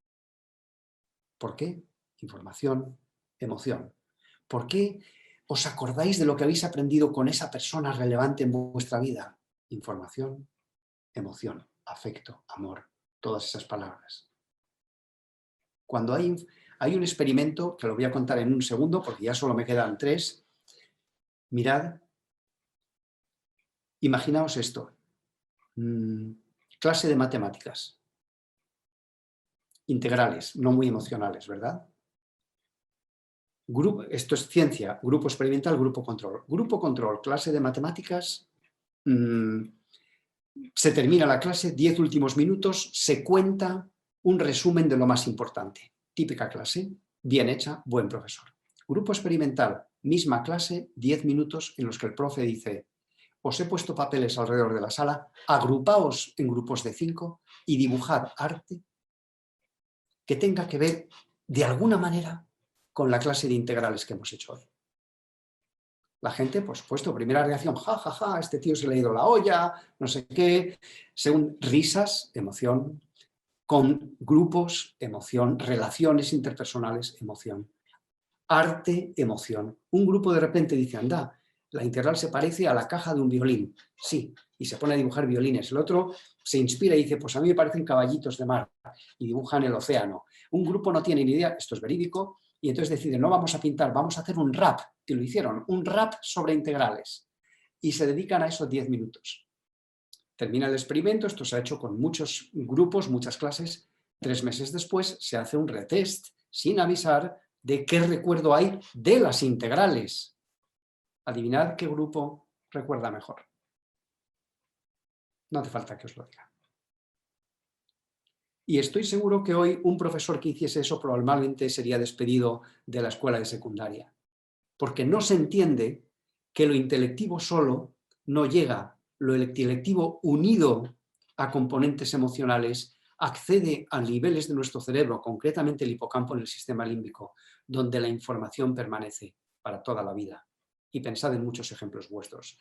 ¿Por qué? Información, emoción. ¿Por qué os acordáis de lo que habéis aprendido con esa persona relevante en vuestra vida? Información, emoción, afecto, amor, todas esas palabras. Cuando hay un experimento, que lo voy a contar en un segundo porque ya solo me quedan 3, mirad, imaginaos esto, clase de matemáticas, integrales, no muy emocionales, ¿verdad? esto es ciencia, grupo experimental, grupo control. Grupo control, clase de matemáticas, se termina la clase, 10 últimos minutos, se cuenta un resumen de lo más importante. Típica clase, bien hecha, buen profesor. Grupo experimental, misma clase, 10 minutos en los que el profe dice: os he puesto papeles alrededor de la sala, agrupaos en grupos de 5 y dibujad arte que tenga que ver de alguna manera con la clase de integrales que hemos hecho hoy. La gente, por supuesto, primera reacción, ja, ja, ja, este tío se le ha ido la olla, no sé qué. Según risas, emoción. Con grupos, emoción. Relaciones interpersonales, emoción. Arte, emoción. Un grupo de repente dice, anda, la integral se parece a la caja de un violín. Sí, y se pone a dibujar violines. El otro se inspira y dice, pues a mí me parecen caballitos de mar, y dibujan el océano. Un grupo no tiene ni idea, esto es verídico, y entonces deciden, no vamos a pintar, vamos a hacer un rap, que lo hicieron, un rap sobre integrales. Y se dedican a esos 10 minutos. Termina el experimento, esto se ha hecho con muchos grupos, muchas clases. 3 meses después se hace un retest, sin avisar de qué recuerdo hay de las integrales. Adivinad qué grupo recuerda mejor. No hace falta que os lo diga. Y estoy seguro que hoy un profesor que hiciese eso probablemente sería despedido de la escuela de secundaria. Porque no se entiende que lo intelectivo solo no llega. Lo intelectivo unido a componentes emocionales accede a niveles de nuestro cerebro, concretamente el hipocampo en el sistema límbico, donde la información permanece para toda la vida. Y pensad en muchos ejemplos vuestros.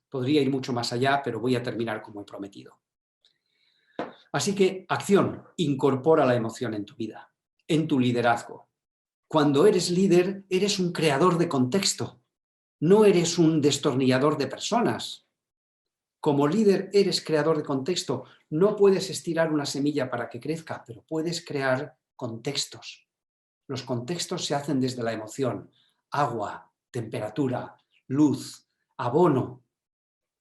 Podría ir mucho más allá, pero voy a terminar como he prometido. Así que, acción, incorpora la emoción en tu vida, en tu liderazgo. Cuando eres líder, eres un creador de contexto, no eres un destornillador de personas. Como líder eres creador de contexto, no puedes estirar una semilla para que crezca, pero puedes crear contextos. Los contextos se hacen desde la emoción, agua, temperatura, luz, abono,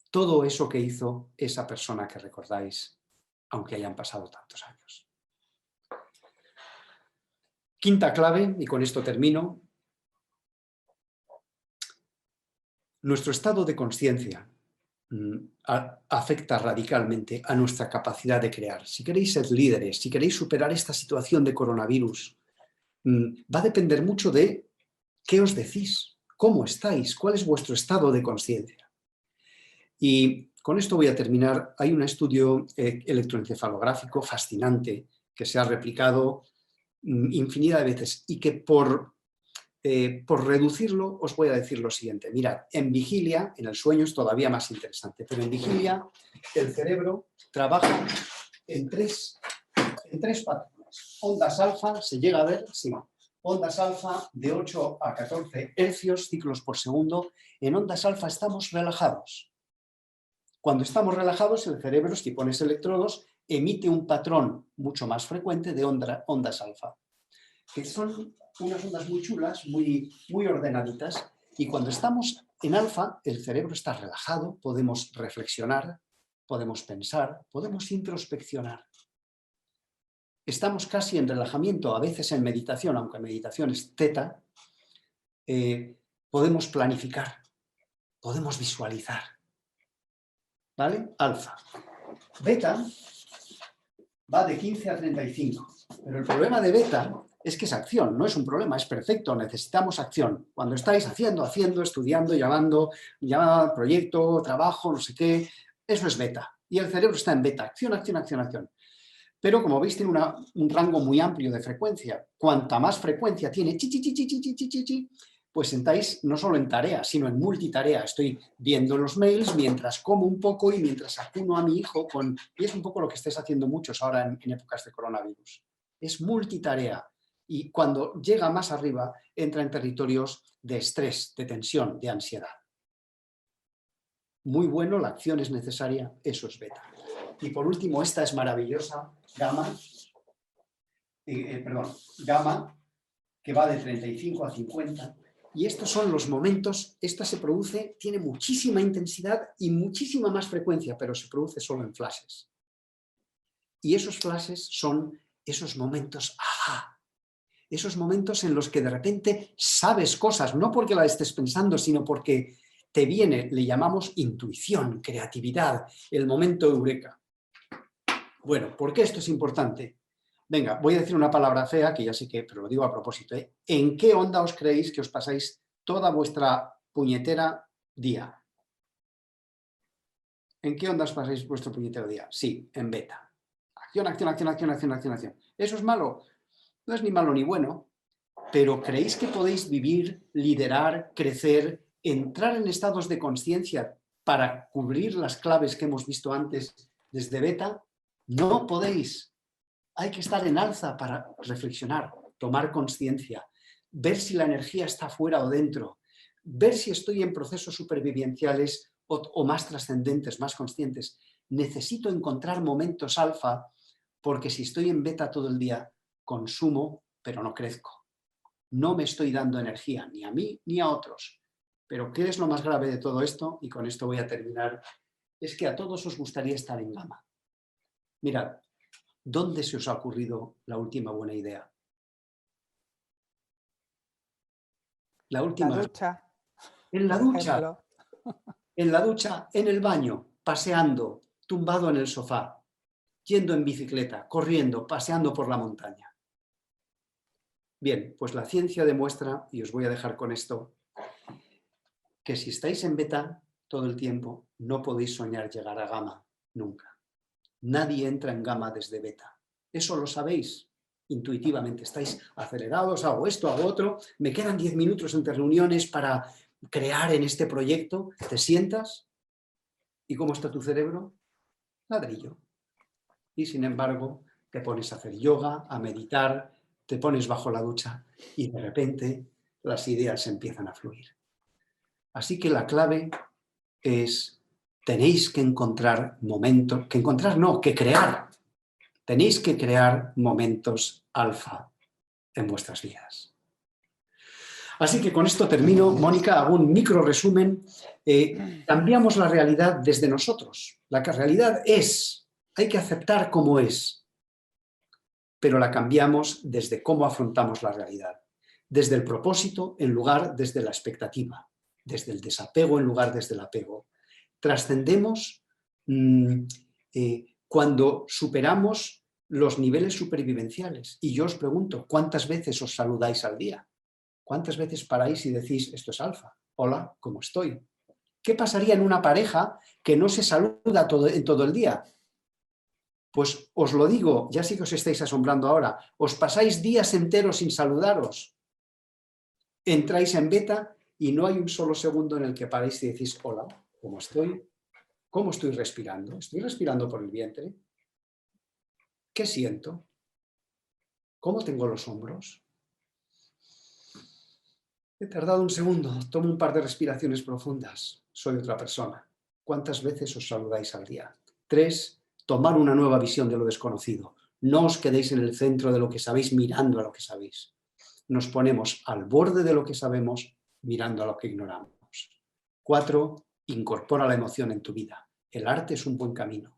todo eso que hizo esa persona que recordáis, aunque hayan pasado tantos años. Quinta clave, y con esto termino, nuestro estado de conciencia afecta radicalmente a nuestra capacidad de crear. Si queréis ser líderes, si queréis superar esta situación de coronavirus, va a depender mucho de qué os decís, cómo estáis, cuál es vuestro estado de conciencia. Y con esto voy a terminar. Hay un estudio electroencefalográfico fascinante que se ha replicado infinidad de veces y que por reducirlo os voy a decir lo siguiente. Mirad, en vigilia, en el sueño es todavía más interesante, pero en vigilia el cerebro trabaja en tres patrones. Ondas alfa, ¿se llega a ver? Sí. Ondas alfa de 8 a 14 hercios, ciclos por segundo. En ondas alfa estamos relajados. Cuando estamos relajados, el cerebro, si pones electrodos, emite un patrón mucho más frecuente de ondas alfa, que son unas ondas muy chulas, muy ordenaditas, y cuando estamos en alfa, el cerebro está relajado, podemos reflexionar, podemos pensar, podemos introspeccionar. Estamos casi en relajamiento, a veces en meditación, aunque meditación es teta, podemos planificar, podemos visualizar. ¿Vale? Alfa. Beta va de 15 a 35, pero el problema de beta es que es acción, no es un problema, es perfecto, necesitamos acción. Cuando estáis haciendo, estudiando, llamando, proyecto, trabajo, no sé qué, eso es beta. Y el cerebro está en beta, acción, acción, acción, acción. Pero como veis tiene un rango muy amplio de frecuencia. Cuanta más frecuencia tiene, pues sentáis no solo en tarea, sino en multitarea. Estoy viendo los mails mientras como un poco y mientras acuno a mi hijo. Y es un poco lo que estáis haciendo muchos ahora en épocas de coronavirus. Es multitarea. Y cuando llega más arriba, entra en territorios de estrés, de tensión, de ansiedad. Muy bueno, la acción es necesaria, eso es beta. Y por último, esta es maravillosa, gamma, que va de 35 a 50. Y estos son los momentos, esta se produce, tiene muchísima intensidad y muchísima más frecuencia, pero se produce solo en flashes. Y esos flashes son esos momentos, ¡ajá! esos momentos en los que de repente sabes cosas, no porque la estés pensando, sino porque te viene, le llamamos intuición, creatividad, el momento eureka. Bueno, ¿por qué esto es importante? Venga, voy a decir una palabra fea, que ya sé que, pero lo digo a propósito, ¿eh? ¿En qué onda os creéis que os pasáis toda vuestra puñetera día? ¿En qué onda os pasáis vuestro puñetero día? Sí, en beta. Acción, acción, acción, acción, acción, acción, acción. ¿Eso es malo? No es ni malo ni bueno, pero ¿creéis que podéis vivir, liderar, crecer, entrar en estados de conciencia para cubrir las claves que hemos visto antes desde beta? No podéis. Hay que estar en alza para reflexionar, tomar conciencia, ver si la energía está fuera o dentro, ver si estoy en procesos supervivenciales o más trascendentes, más conscientes. Necesito encontrar momentos alfa porque si estoy en beta todo el día, consumo, pero no crezco. No me estoy dando energía, ni a mí ni a otros. Pero ¿qué es lo más grave de todo esto? Y con esto voy a terminar. Es que a todos os gustaría estar en gama. Mirad, ¿dónde se os ha ocurrido la última buena idea? La La última. ducha, En la por ducha. ejemplo. En la ducha, en el baño, paseando, tumbado en el sofá, yendo en bicicleta, corriendo, paseando por la montaña. Bien, pues la ciencia demuestra, y os voy a dejar con esto, que si estáis en beta todo el tiempo, no podéis soñar llegar a gama, nunca. Nadie entra en gama desde beta. Eso lo sabéis intuitivamente. Estáis acelerados, hago esto, hago otro, me quedan 10 minutos entre reuniones para crear en este proyecto. Te sientas y ¿cómo está tu cerebro? Ladrillo. Y sin embargo, te pones a hacer yoga, a meditar, te pones bajo la ducha y de repente las ideas empiezan a fluir. Así que la clave es, tenéis que encontrar momentos, que crear. Tenéis que crear momentos alfa en vuestras vidas. Así que con esto termino. Mónica, hago un micro resumen. Cambiamos la realidad desde nosotros. La realidad es, hay que aceptar cómo es, pero la cambiamos desde cómo afrontamos la realidad. Desde el propósito en lugar desde la expectativa. Desde el desapego en lugar desde el apego. Trascendemos cuando superamos los niveles supervivenciales. Y yo os pregunto, ¿cuántas veces os saludáis al día? ¿Cuántas veces paráis y decís, esto es alfa? Hola, ¿cómo estoy? ¿Qué pasaría en una pareja que no se saluda en todo el día? Pues os lo digo, ya sí que os estáis asombrando ahora, os pasáis días enteros sin saludaros. Entráis en beta y no hay un solo segundo en el que paráis y decís, hola, ¿cómo estoy? ¿Cómo estoy respirando? ¿Estoy respirando por el vientre? ¿Qué siento? ¿Cómo tengo los hombros? He tardado un segundo, tomo un par de respiraciones profundas. Soy otra persona. ¿Cuántas veces os saludáis al día? 3, tomar una nueva visión de lo desconocido. No os quedéis en el centro de lo que sabéis mirando a lo que sabéis. Nos ponemos al borde de lo que sabemos mirando a lo que ignoramos. 4, incorpora la emoción en tu vida. El arte es un buen camino.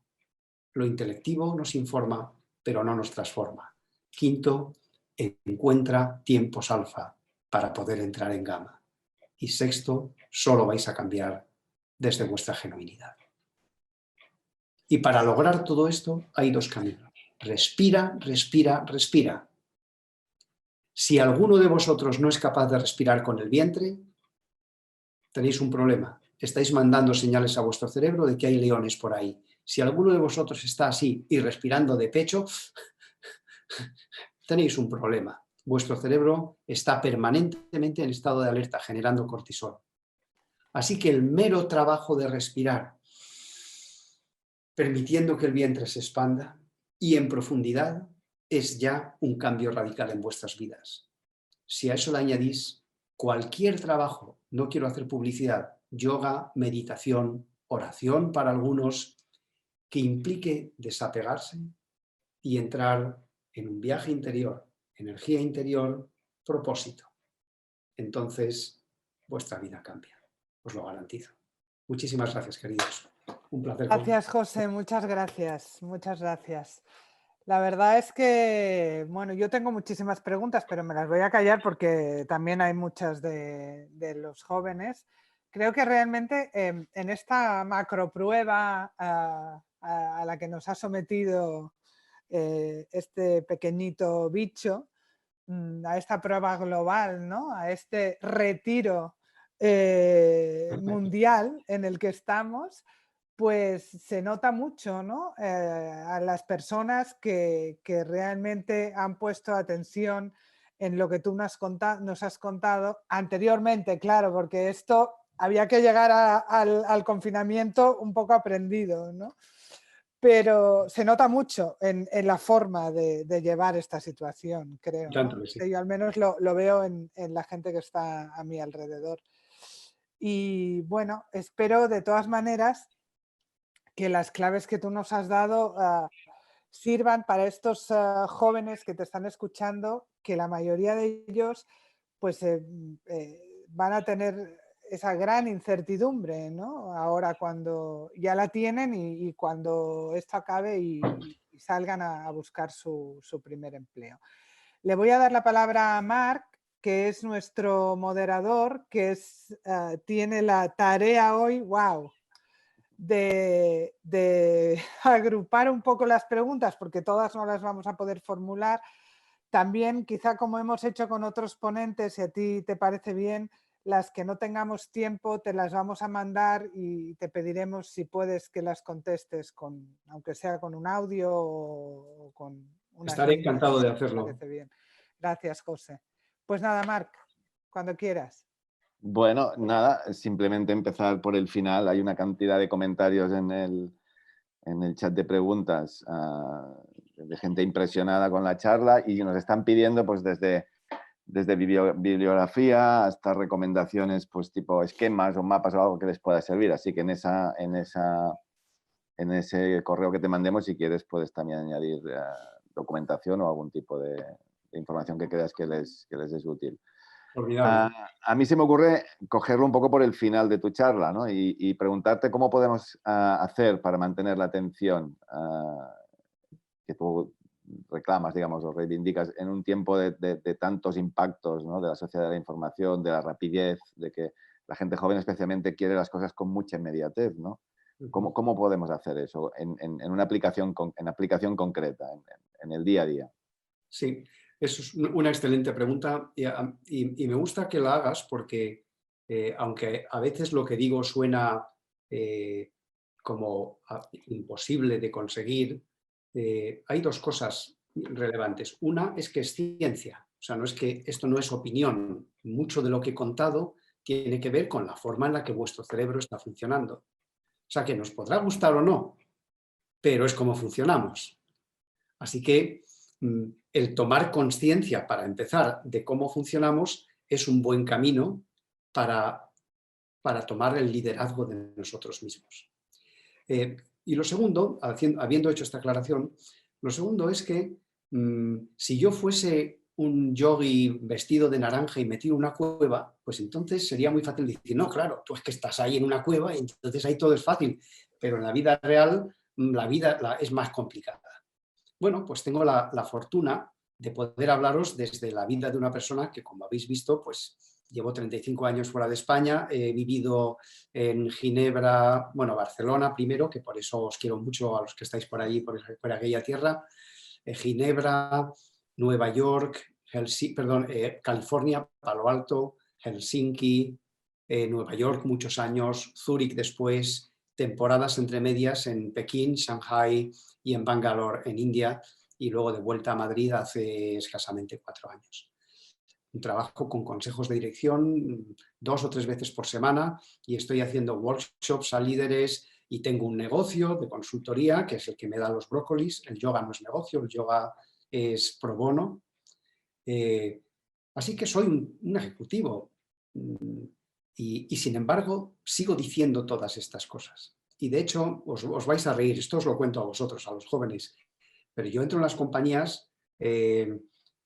Lo intelectivo nos informa, pero no nos transforma. 5, encuentra tiempos alfa para poder entrar en gama. Y 6, solo vais a cambiar desde vuestra genuinidad. Y para lograr todo esto hay 2 caminos. Respira, respira, respira. Si alguno de vosotros no es capaz de respirar con el vientre, tenéis un problema. Estáis mandando señales a vuestro cerebro de que hay leones por ahí. Si alguno de vosotros está así y respirando de pecho, tenéis un problema. Vuestro cerebro está permanentemente en estado de alerta, generando cortisol. Así que el mero trabajo de respirar, permitiendo que el vientre se expanda y en profundidad, es ya un cambio radical en vuestras vidas. Si a eso le añadís cualquier trabajo, no quiero hacer publicidad, yoga, meditación, oración para algunos, que implique desapegarse y entrar en un viaje interior, energía interior, propósito. Entonces, vuestra vida cambia, os lo garantizo. Muchísimas gracias, queridos. Un placer. Gracias, José, muchas gracias, muchas gracias. La verdad es que, bueno, yo tengo muchísimas preguntas, pero me las voy a callar porque también hay muchas de los jóvenes. Creo que realmente en esta macroprueba a la que nos ha sometido este pequeñito bicho, a esta prueba global, ¿no? A este retiro mundial en el que estamos, pues se nota mucho, ¿no? A las personas que realmente han puesto atención en lo que tú nos has contado anteriormente, claro, porque esto había que llegar al confinamiento un poco aprendido, ¿no? Pero se nota mucho en la forma de llevar esta situación, creo, Tanto ¿no? que sí. Yo al menos lo veo en la gente que está a mi alrededor. Y bueno, espero de todas maneras que las claves que tú nos has dado sirvan para estos jóvenes que te están escuchando, que la mayoría de ellos pues van a tener esa gran incertidumbre, ¿no? Ahora cuando ya la tienen y cuando esto acabe y salgan a buscar su primer empleo. Le voy a dar la palabra a Marc, que es nuestro moderador, que tiene la tarea hoy, wow, de agrupar un poco las preguntas, porque todas no las vamos a poder formular. También, quizá como hemos hecho con otros ponentes, si a ti te parece bien, las que no tengamos tiempo te las vamos a mandar y te pediremos si puedes que las contestes, aunque sea con un audio o con unas Estaré líneas, encantado de si te hacerlo. parece bien. Gracias, José. Pues nada, Marc, cuando quieras. Bueno, nada, simplemente empezar por el final. Hay una cantidad de comentarios en el chat de preguntas de gente impresionada con la charla y nos están pidiendo pues desde bibliografía hasta recomendaciones pues tipo esquemas o mapas o algo que les pueda servir. Así que en ese correo que te mandemos, si quieres, puedes también añadir documentación o algún tipo de información que creas que les es útil. Formidable. A mí se me ocurre cogerlo un poco por el final de tu charla, ¿no? Y preguntarte cómo podemos hacer para mantener la atención que tú reclamas, digamos, o reivindicas en un tiempo de tantos impactos, ¿no? De la sociedad de la información, de la rapidez, de que la gente joven especialmente quiere las cosas con mucha inmediatez, ¿no? ¿Cómo podemos hacer eso en una aplicación, en aplicación concreta, en el día a día? Sí, eso es una excelente pregunta y me gusta que la hagas porque aunque a veces lo que digo suena como imposible de conseguir, hay dos cosas relevantes. Una es que es ciencia, o sea, no es que esto no es opinión. Mucho de lo que he contado tiene que ver con la forma en la que vuestro cerebro está funcionando. O sea, que nos podrá gustar o no, pero es como funcionamos. Así que el tomar conciencia para empezar de cómo funcionamos es un buen camino para tomar el liderazgo de nosotros mismos. Y lo segundo, habiendo hecho esta aclaración, lo segundo es que si yo fuese un yogui vestido de naranja y metido en una cueva, pues entonces sería muy fácil decir, no, claro, tú es que estás ahí en una cueva y entonces ahí todo es fácil, pero en la vida real la vida es más complicada. Bueno, pues tengo la fortuna de poder hablaros desde la vida de una persona que, como habéis visto, pues llevo 35 años fuera de España, he vivido en Ginebra, bueno, Barcelona primero, que por eso os quiero mucho a los que estáis por allí, por aquella tierra, Ginebra, Nueva York, California, Palo Alto, Helsinki, Nueva York muchos años, Zúrich después, temporadas entre medias en Pekín, Shanghai y en Bangalore, en India, y luego de vuelta a Madrid hace escasamente 4 años. Trabajo con consejos de dirección 2 o 3 veces por semana y estoy haciendo workshops a líderes y tengo un negocio de consultoría que es el que me da los brócolis. El yoga no es negocio, el yoga es pro bono. Así que soy un ejecutivo y sin embargo sigo diciendo todas estas cosas. Y de hecho os vais a reír, esto os lo cuento a vosotros, a los jóvenes, pero yo entro en las compañías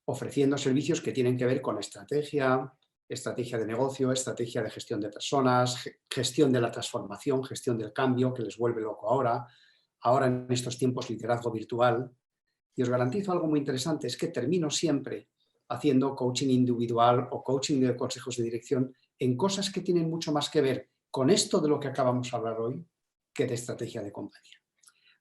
ofreciendo servicios que tienen que ver con estrategia de negocio, estrategia de gestión de personas, gestión de la transformación, gestión del cambio, que les vuelve loco ahora en estos tiempos liderazgo virtual. Y os garantizo algo muy interesante, es que termino siempre haciendo coaching individual o coaching de consejos de dirección en cosas que tienen mucho más que ver con esto de lo que acabamos de hablar hoy que de estrategia de compañía.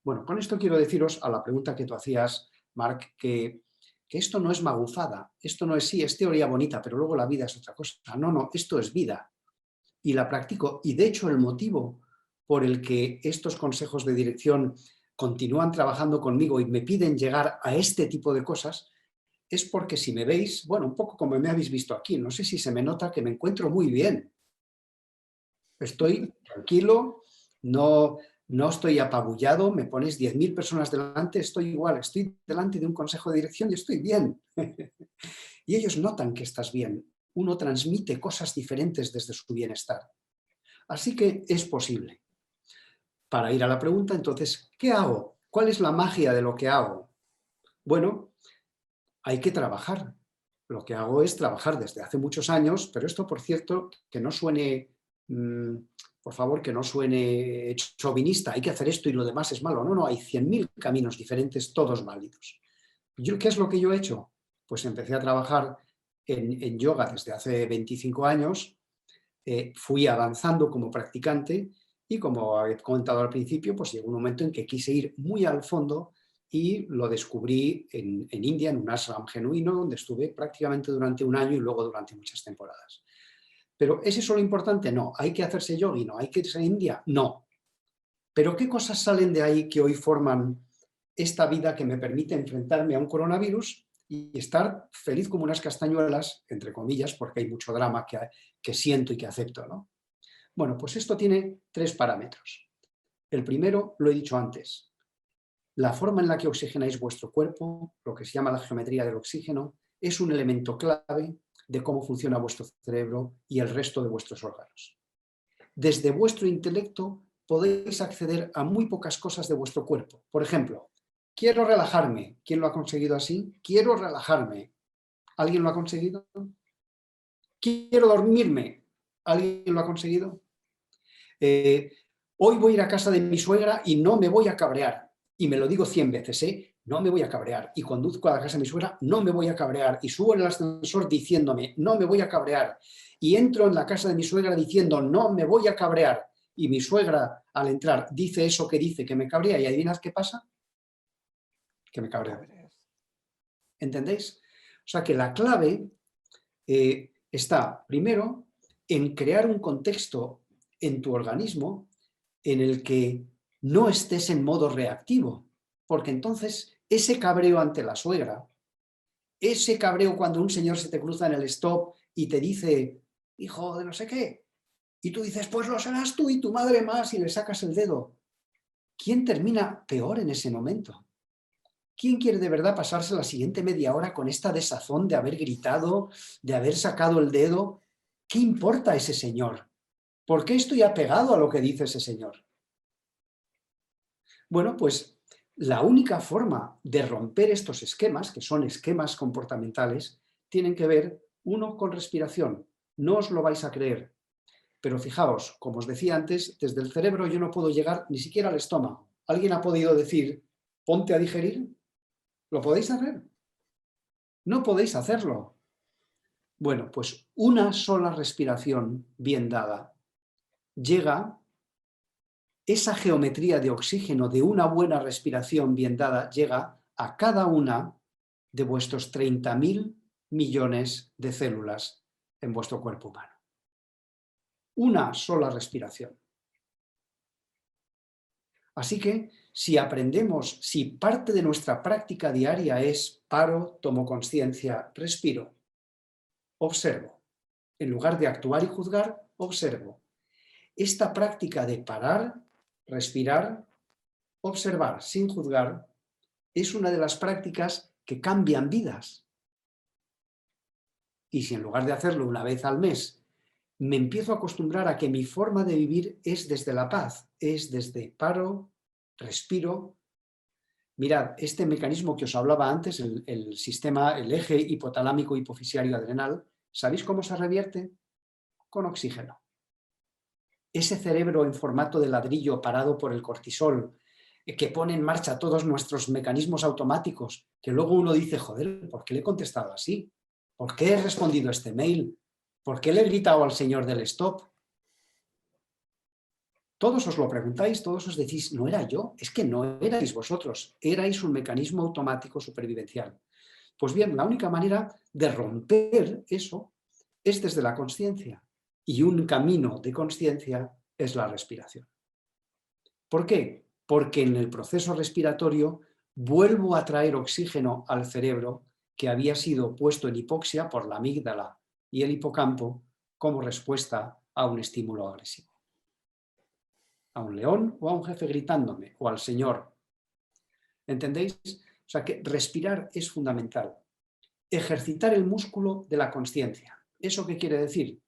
Bueno, con esto quiero deciros a la pregunta que tú hacías, Marc, que esto no es magufada, esto no es, sí, es teoría bonita, pero luego la vida es otra cosa. No, no, esto es vida y la practico. Y de hecho el motivo por el que estos consejos de dirección continúan trabajando conmigo y me piden llegar a este tipo de cosas es porque si me veis, bueno, un poco como me habéis visto aquí, no sé si se me nota que me encuentro muy bien. Estoy tranquilo, no estoy apabullado, me pones 10.000 personas delante, estoy igual, estoy delante de un consejo de dirección y estoy bien. Y ellos notan que estás bien. Uno transmite cosas diferentes desde su bienestar. Así que es posible. Para ir a la pregunta, entonces, ¿qué hago? ¿Cuál es la magia de lo que hago? Bueno, hay que trabajar. Lo que hago es trabajar desde hace muchos años, pero esto, por cierto, que no suene, por favor, que no suene chauvinista, hay que hacer esto y lo demás es malo. No, no, hay 100.000 caminos diferentes, todos válidos. ¿Qué es lo que yo he hecho? Pues empecé a trabajar en yoga desde hace 25 años, fui avanzando como practicante y como he comentado al principio, pues llegó un momento en que quise ir muy al fondo y lo descubrí en India, en un ashram genuino, donde estuve prácticamente durante un año y luego durante muchas temporadas. Pero ¿es eso lo importante? No. ¿Hay que hacerse yogi? No. ¿Hay que irse a India? No. Pero ¿qué cosas salen de ahí que hoy forman esta vida que me permite enfrentarme a un coronavirus y estar feliz como unas castañuelas, entre comillas, porque hay mucho drama que siento y que acepto, ¿no? Bueno, pues esto tiene 3 parámetros. El primero, lo he dicho antes, la forma en la que oxigenáis vuestro cuerpo, lo que se llama la geometría del oxígeno, es un elemento clave de cómo funciona vuestro cerebro y el resto de vuestros órganos. Desde vuestro intelecto podéis acceder a muy pocas cosas de vuestro cuerpo. Por ejemplo, quiero relajarme. ¿Quién lo ha conseguido así? Quiero relajarme. ¿Alguien lo ha conseguido? Quiero dormirme. ¿Alguien lo ha conseguido? Hoy voy a ir a casa de mi suegra y no me voy a cabrear. Y me lo digo 100 veces, ¿eh? No me voy a cabrear. Y conduzco a la casa de mi suegra, no me voy a cabrear. Y subo en el ascensor diciéndome, no me voy a cabrear. Y entro en la casa de mi suegra diciendo, no me voy a cabrear. Y mi suegra, al entrar, dice eso que dice, que me cabrea. ¿Y adivinas qué pasa? Que me cabreo. ¿Entendéis? O sea que la clave está, primero, en crear un contexto en tu organismo en el que no estés en modo reactivo, porque entonces ese cabreo ante la suegra, ese cabreo cuando un señor se te cruza en el stop y te dice, hijo de no sé qué, y tú dices, pues lo serás tú y tu madre más, y le sacas el dedo. ¿Quién termina peor en ese momento? ¿Quién quiere de verdad pasarse la siguiente media hora con esta desazón de haber gritado, de haber sacado el dedo? ¿Qué importa ese señor? ¿Por qué estoy apegado a lo que dice ese señor? Bueno, pues la única forma de romper estos esquemas, que son esquemas comportamentales, tienen que ver, uno, con respiración. No os lo vais a creer. Pero fijaos, como os decía antes, desde el cerebro yo no puedo llegar ni siquiera al estómago. ¿Alguien ha podido decir, ponte a digerir? ¿Lo podéis hacer? No podéis hacerlo. Bueno, pues una sola respiración bien dada llega, esa geometría de oxígeno de una buena respiración bien dada llega a cada una de vuestros 30.000 millones de células en vuestro cuerpo humano. Una sola respiración. Así que si aprendemos, si parte de nuestra práctica diaria es paro, tomo conciencia, respiro, observo. En lugar de actuar y juzgar, observo. Esta práctica de parar, respirar, observar sin juzgar es una de las prácticas que cambian vidas. Y si en lugar de hacerlo una vez al mes, me empiezo a acostumbrar a que mi forma de vivir es desde la paz, es desde paro, respiro. Mirad, este mecanismo que os hablaba antes, el sistema, el eje hipotalámico hipofisiario adrenal, ¿sabéis cómo se revierte? Con oxígeno. Ese cerebro en formato de ladrillo parado por el cortisol, que pone en marcha todos nuestros mecanismos automáticos, que luego uno dice, joder, ¿por qué le he contestado así? ¿Por qué he respondido a este mail? ¿Por qué le he gritado al señor del stop? Todos os lo preguntáis, todos os decís, no era yo, es que no erais vosotros, erais un mecanismo automático supervivencial. Pues bien, la única manera de romper eso es desde la consciencia. Y un camino de consciencia es la respiración. ¿Por qué? Porque en el proceso respiratorio vuelvo a traer oxígeno al cerebro que había sido puesto en hipoxia por la amígdala y el hipocampo como respuesta a un estímulo agresivo. A un león o a un jefe gritándome, o al señor. ¿Entendéis? O sea que respirar es fundamental. Ejercitar el músculo de la consciencia. ¿Eso qué quiere decir?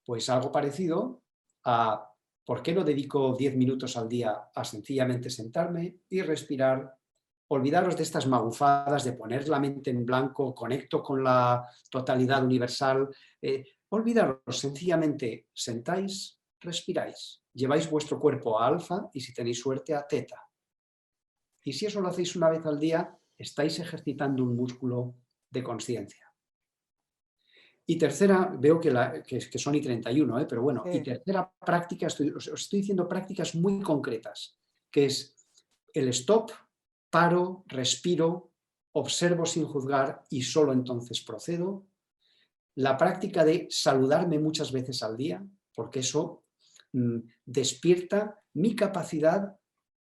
Pues algo parecido a ¿por qué no dedico 10 minutos al día a sencillamente sentarme y respirar? Olvidaros de estas magufadas de poner la mente en blanco, conecto con la totalidad universal. Olvidaros, sencillamente sentáis, respiráis. Lleváis vuestro cuerpo a alfa y si tenéis suerte a teta. Y si eso lo hacéis una vez al día, estáis ejercitando un músculo de conciencia. Y tercera, veo que son y 31, pero bueno, Sí. y tercera práctica, os estoy diciendo prácticas muy concretas, que es el stop, paro, respiro, observo sin juzgar y solo entonces procedo. La práctica de saludarme muchas veces al día, porque eso despierta mi capacidad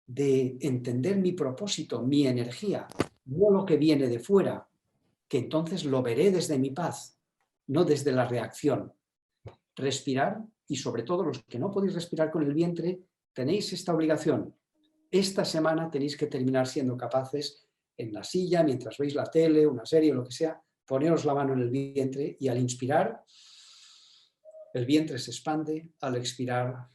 de entender mi propósito, mi energía, no lo que viene de fuera, que entonces lo veré desde mi paz, no desde la reacción. Respirar, y sobre todo los que no podéis respirar con el vientre, tenéis esta obligación. Esta semana tenéis que terminar siendo capaces, en la silla, mientras veis la tele, una serie o lo que sea, poneros la mano en el vientre y al inspirar, el vientre se expande, al expirar,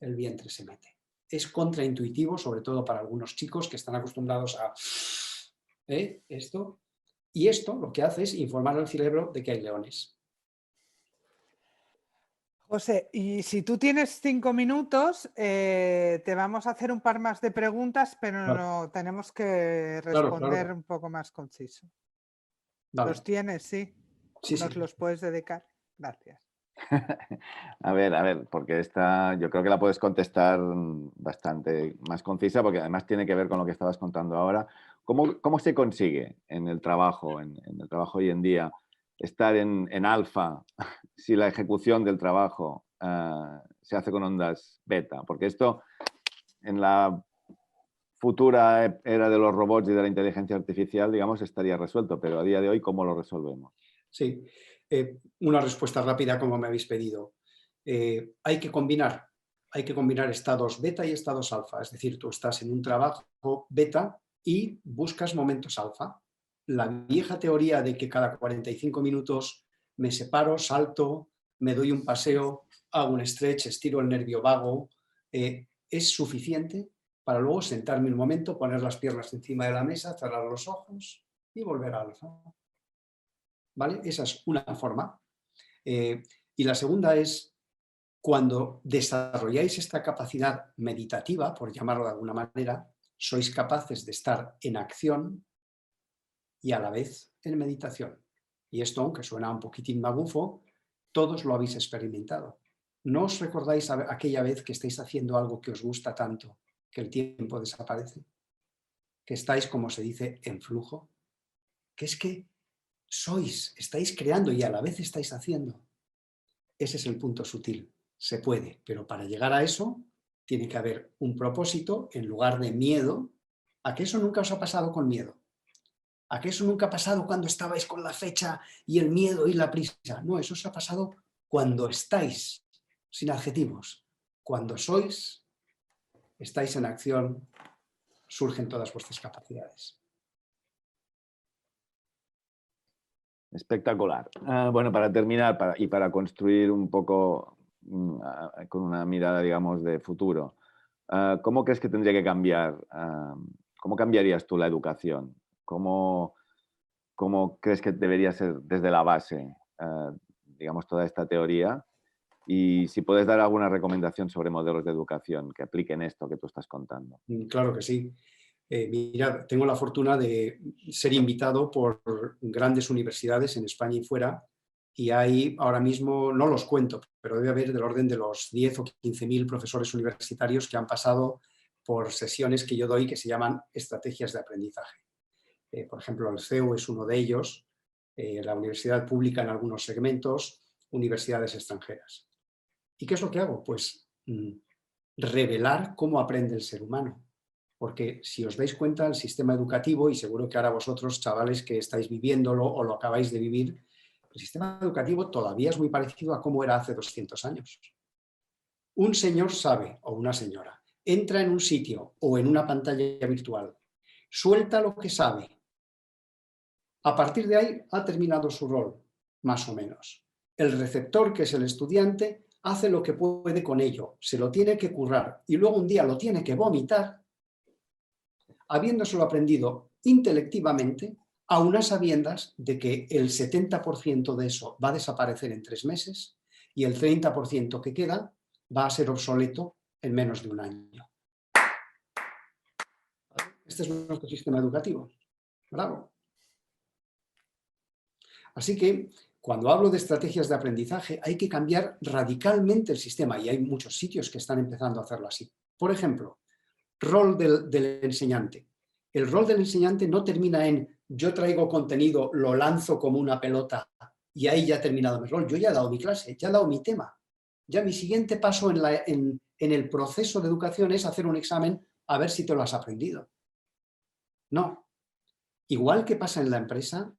el vientre se mete. Es contraintuitivo, sobre todo para algunos chicos que están acostumbrados a esto. Y esto lo que hace es informar al cerebro de que hay leones. José, y si tú tienes 5 minutos, te vamos a hacer un par más de preguntas, pero Claro. no tenemos que responder Claro. un poco más conciso. Vale. ¿Los tienes? Sí. Sí, ¿Nos sí. los puedes dedicar? Gracias. A ver, porque esta yo creo que la puedes contestar bastante más concisa, porque además tiene que ver con lo que estabas contando ahora. ¿Cómo se consigue en el trabajo, en el trabajo hoy en día, estar en alfa si la ejecución del trabajo se hace con ondas beta? Porque esto en la futura era de los robots y de la inteligencia artificial, digamos, estaría resuelto, pero a día de hoy, ¿cómo lo resolvemos? Sí, una respuesta rápida como me habéis pedido. Hay que combinar estados beta y estados alfa, es decir, tú estás en un trabajo beta y buscas momentos alfa. La vieja teoría de que cada 45 minutos me separo, salto, me doy un paseo, hago un stretch, estiro el nervio vago, es suficiente para luego sentarme un momento, poner las piernas encima de la mesa, cerrar los ojos y volver a alfa. ¿Vale? Esa es una forma. Y la segunda es, cuando desarrolláis esta capacidad meditativa, por llamarlo de alguna manera, sois capaces de estar en acción y a la vez en meditación. Y esto, aunque suena un poquitín magufo, todos lo habéis experimentado. ¿No os recordáis aquella vez que estáis haciendo algo que os gusta tanto, que el tiempo desaparece? Que estáis, como se dice, en flujo. Que es que estáis creando y a la vez estáis haciendo. Ese es el punto sutil. Se puede, pero para llegar a eso tiene que haber un propósito en lugar de miedo. ¿A que eso nunca os ha pasado con miedo? ¿A que eso nunca ha pasado cuando estabais con la fecha y el miedo y la prisa? No, eso os ha pasado cuando estáis, sin adjetivos. Cuando estáis en acción, surgen todas vuestras capacidades. Espectacular. Bueno, para terminar y para construir un poco con una mirada, digamos, de futuro, ¿cómo crees que tendría que cambiar? ¿Cómo cambiarías tú la educación? ¿Cómo crees que debería ser desde la base, digamos, toda esta teoría? Y si puedes dar alguna recomendación sobre modelos de educación que apliquen esto que tú estás contando. Claro que sí. Mira, tengo la fortuna de ser invitado por grandes universidades en España y fuera, y hay ahora mismo, no los cuento, pero debe haber del orden de los 10 o 15.000 profesores universitarios que han pasado por sesiones que yo doy que se llaman estrategias de aprendizaje. Por ejemplo, el CEU es uno de ellos, la universidad pública en algunos segmentos, universidades extranjeras. ¿Y qué es lo que hago? Pues revelar cómo aprende el ser humano. Porque si os dais cuenta, el sistema educativo, y seguro que ahora vosotros, chavales, que estáis viviéndolo o lo acabáis de vivir, el sistema educativo todavía es muy parecido a cómo era hace 200 años. Un señor sabe, o una señora, entra en un sitio o en una pantalla virtual, suelta lo que sabe. A partir de ahí ha terminado su rol, más o menos. El receptor, que es el estudiante, hace lo que puede con ello, se lo tiene que currar y luego un día lo tiene que vomitar, habiéndoselo aprendido intelectivamente, a unas sabiendas de que el 70% de eso va a desaparecer en 3 meses y el 30% que queda va a ser obsoleto en menos de un año. Este es nuestro sistema educativo. Bravo. Así que cuando hablo de estrategias de aprendizaje hay que cambiar radicalmente el sistema y hay muchos sitios que están empezando a hacerlo así. Por ejemplo, rol del enseñante. El rol del enseñante no termina en yo traigo contenido, lo lanzo como una pelota y ahí ya ha terminado mi rol. Yo ya he dado mi clase, ya he dado mi tema. Ya mi siguiente paso en el proceso de educación es hacer un examen a ver si te lo has aprendido. No. Igual que pasa en la empresa,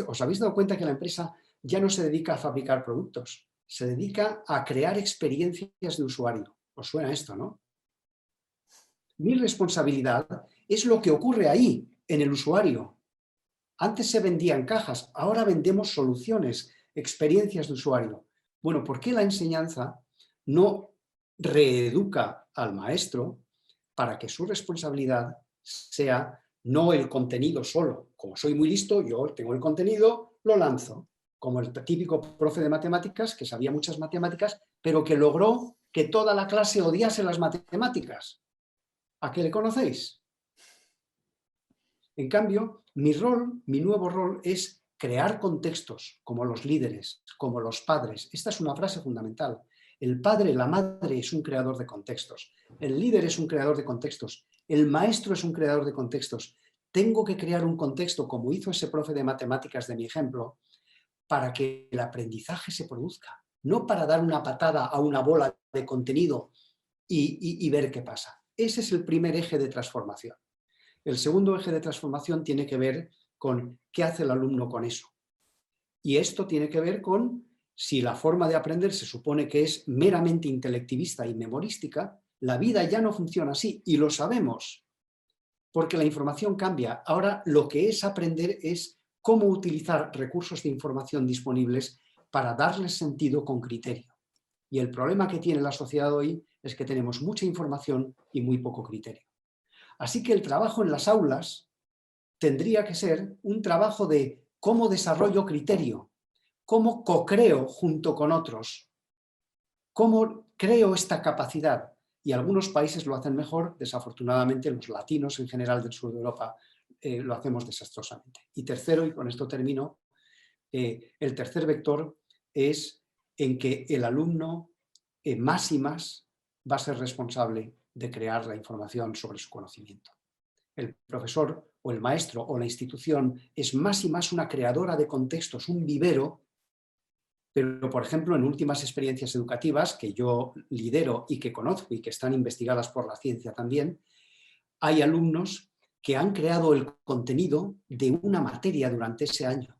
os habéis dado cuenta que la empresa ya no se dedica a fabricar productos, se dedica a crear experiencias de usuario. ¿Os suena esto, no? Mi responsabilidad es lo que ocurre ahí, en el usuario. Antes se vendían cajas, ahora vendemos soluciones, experiencias de usuario. Bueno, ¿por qué la enseñanza no reeduca al maestro para que su responsabilidad sea no el contenido solo? Como soy muy listo, yo tengo el contenido, lo lanzo. Como el típico profe de matemáticas que sabía muchas matemáticas, pero que logró que toda la clase odiase las matemáticas. ¿A qué le conocéis? En cambio, mi nuevo rol es crear contextos como los líderes, como los padres. Esta es una frase fundamental. El padre, la madre es un creador de contextos. El líder es un creador de contextos. El maestro es un creador de contextos. Tengo que crear un contexto, como hizo ese profe de matemáticas de mi ejemplo, para que el aprendizaje se produzca. No para dar una patada a una bola de contenido y ver qué pasa. Ese es el primer eje de transformación. El segundo eje de transformación tiene que ver con qué hace el alumno con eso. Y esto tiene que ver con si la forma de aprender se supone que es meramente intelectivista y memorística, la vida ya no funciona así y lo sabemos, porque la información cambia. Ahora lo que es aprender es cómo utilizar recursos de información disponibles para darles sentido con criterio. Y el problema que tiene la sociedad hoy es que tenemos mucha información y muy poco criterio. Así que el trabajo en las aulas tendría que ser un trabajo de cómo desarrollo criterio, cómo co-creo junto con otros, cómo creo esta capacidad. Y algunos países lo hacen mejor, desafortunadamente los latinos en general del sur de Europa lo hacemos desastrosamente. Y tercero, y con esto termino, el tercer vector es en que el alumno más y más va a ser responsable de crear la información sobre su conocimiento. El profesor o el maestro o la institución es más y más una creadora de contextos, un vivero, pero por ejemplo en últimas experiencias educativas que yo lidero y que conozco y que están investigadas por la ciencia también, hay alumnos que han creado el contenido de una materia durante ese año.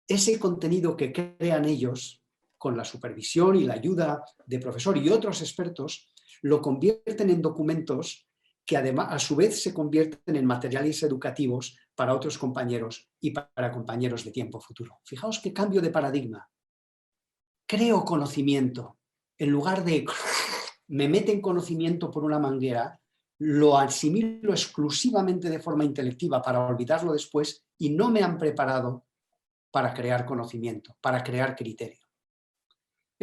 Ese contenido que crean ellos, con la supervisión y la ayuda de profesor y otros expertos, lo convierten en documentos que además a su vez se convierten en materiales educativos para otros compañeros y para compañeros de tiempo futuro. Fijaos qué cambio de paradigma. Creo conocimiento. En lugar de me meten conocimiento por una manguera, lo asimilo exclusivamente de forma intelectiva para olvidarlo después y no me han preparado para crear conocimiento, para crear criterio.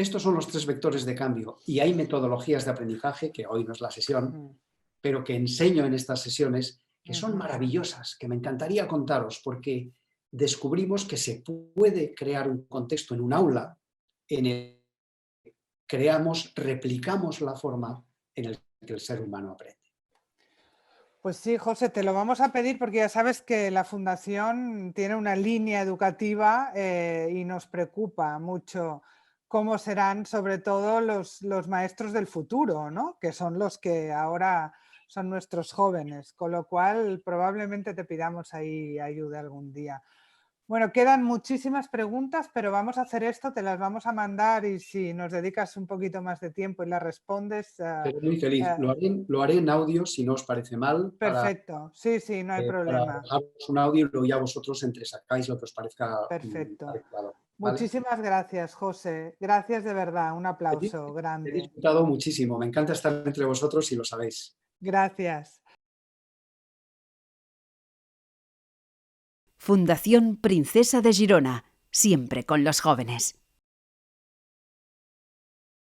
Estos son los 3 vectores de cambio y hay metodologías de aprendizaje, que hoy no es la sesión, pero que enseño en estas sesiones, que son maravillosas, que me encantaría contaros, porque descubrimos que se puede crear un contexto en un aula en el que replicamos la forma en el que el ser humano aprende. Pues sí, José, te lo vamos a pedir porque ya sabes que la Fundación tiene una línea educativa y nos preocupa mucho cómo serán sobre todo los maestros del futuro, ¿no? Que son los que ahora son nuestros jóvenes, con lo cual probablemente te pidamos ahí ayuda algún día. Bueno, quedan muchísimas preguntas, pero vamos a hacer esto, te las vamos a mandar y si nos dedicas un poquito más de tiempo y las respondes... Pero muy feliz. Lo haré en audio, si no os parece mal, perfecto, sí, no hay para problema. dejaros un audio y luego ya vosotros entresacáis lo que os parezca Perfecto. adecuado. ¿Vale? Muchísimas gracias, José. Gracias de verdad. Un aplauso He grande. disfrutado muchísimo. Me encanta estar entre vosotros y lo sabéis. Gracias. Fundación Princesa de Girona, siempre con los jóvenes.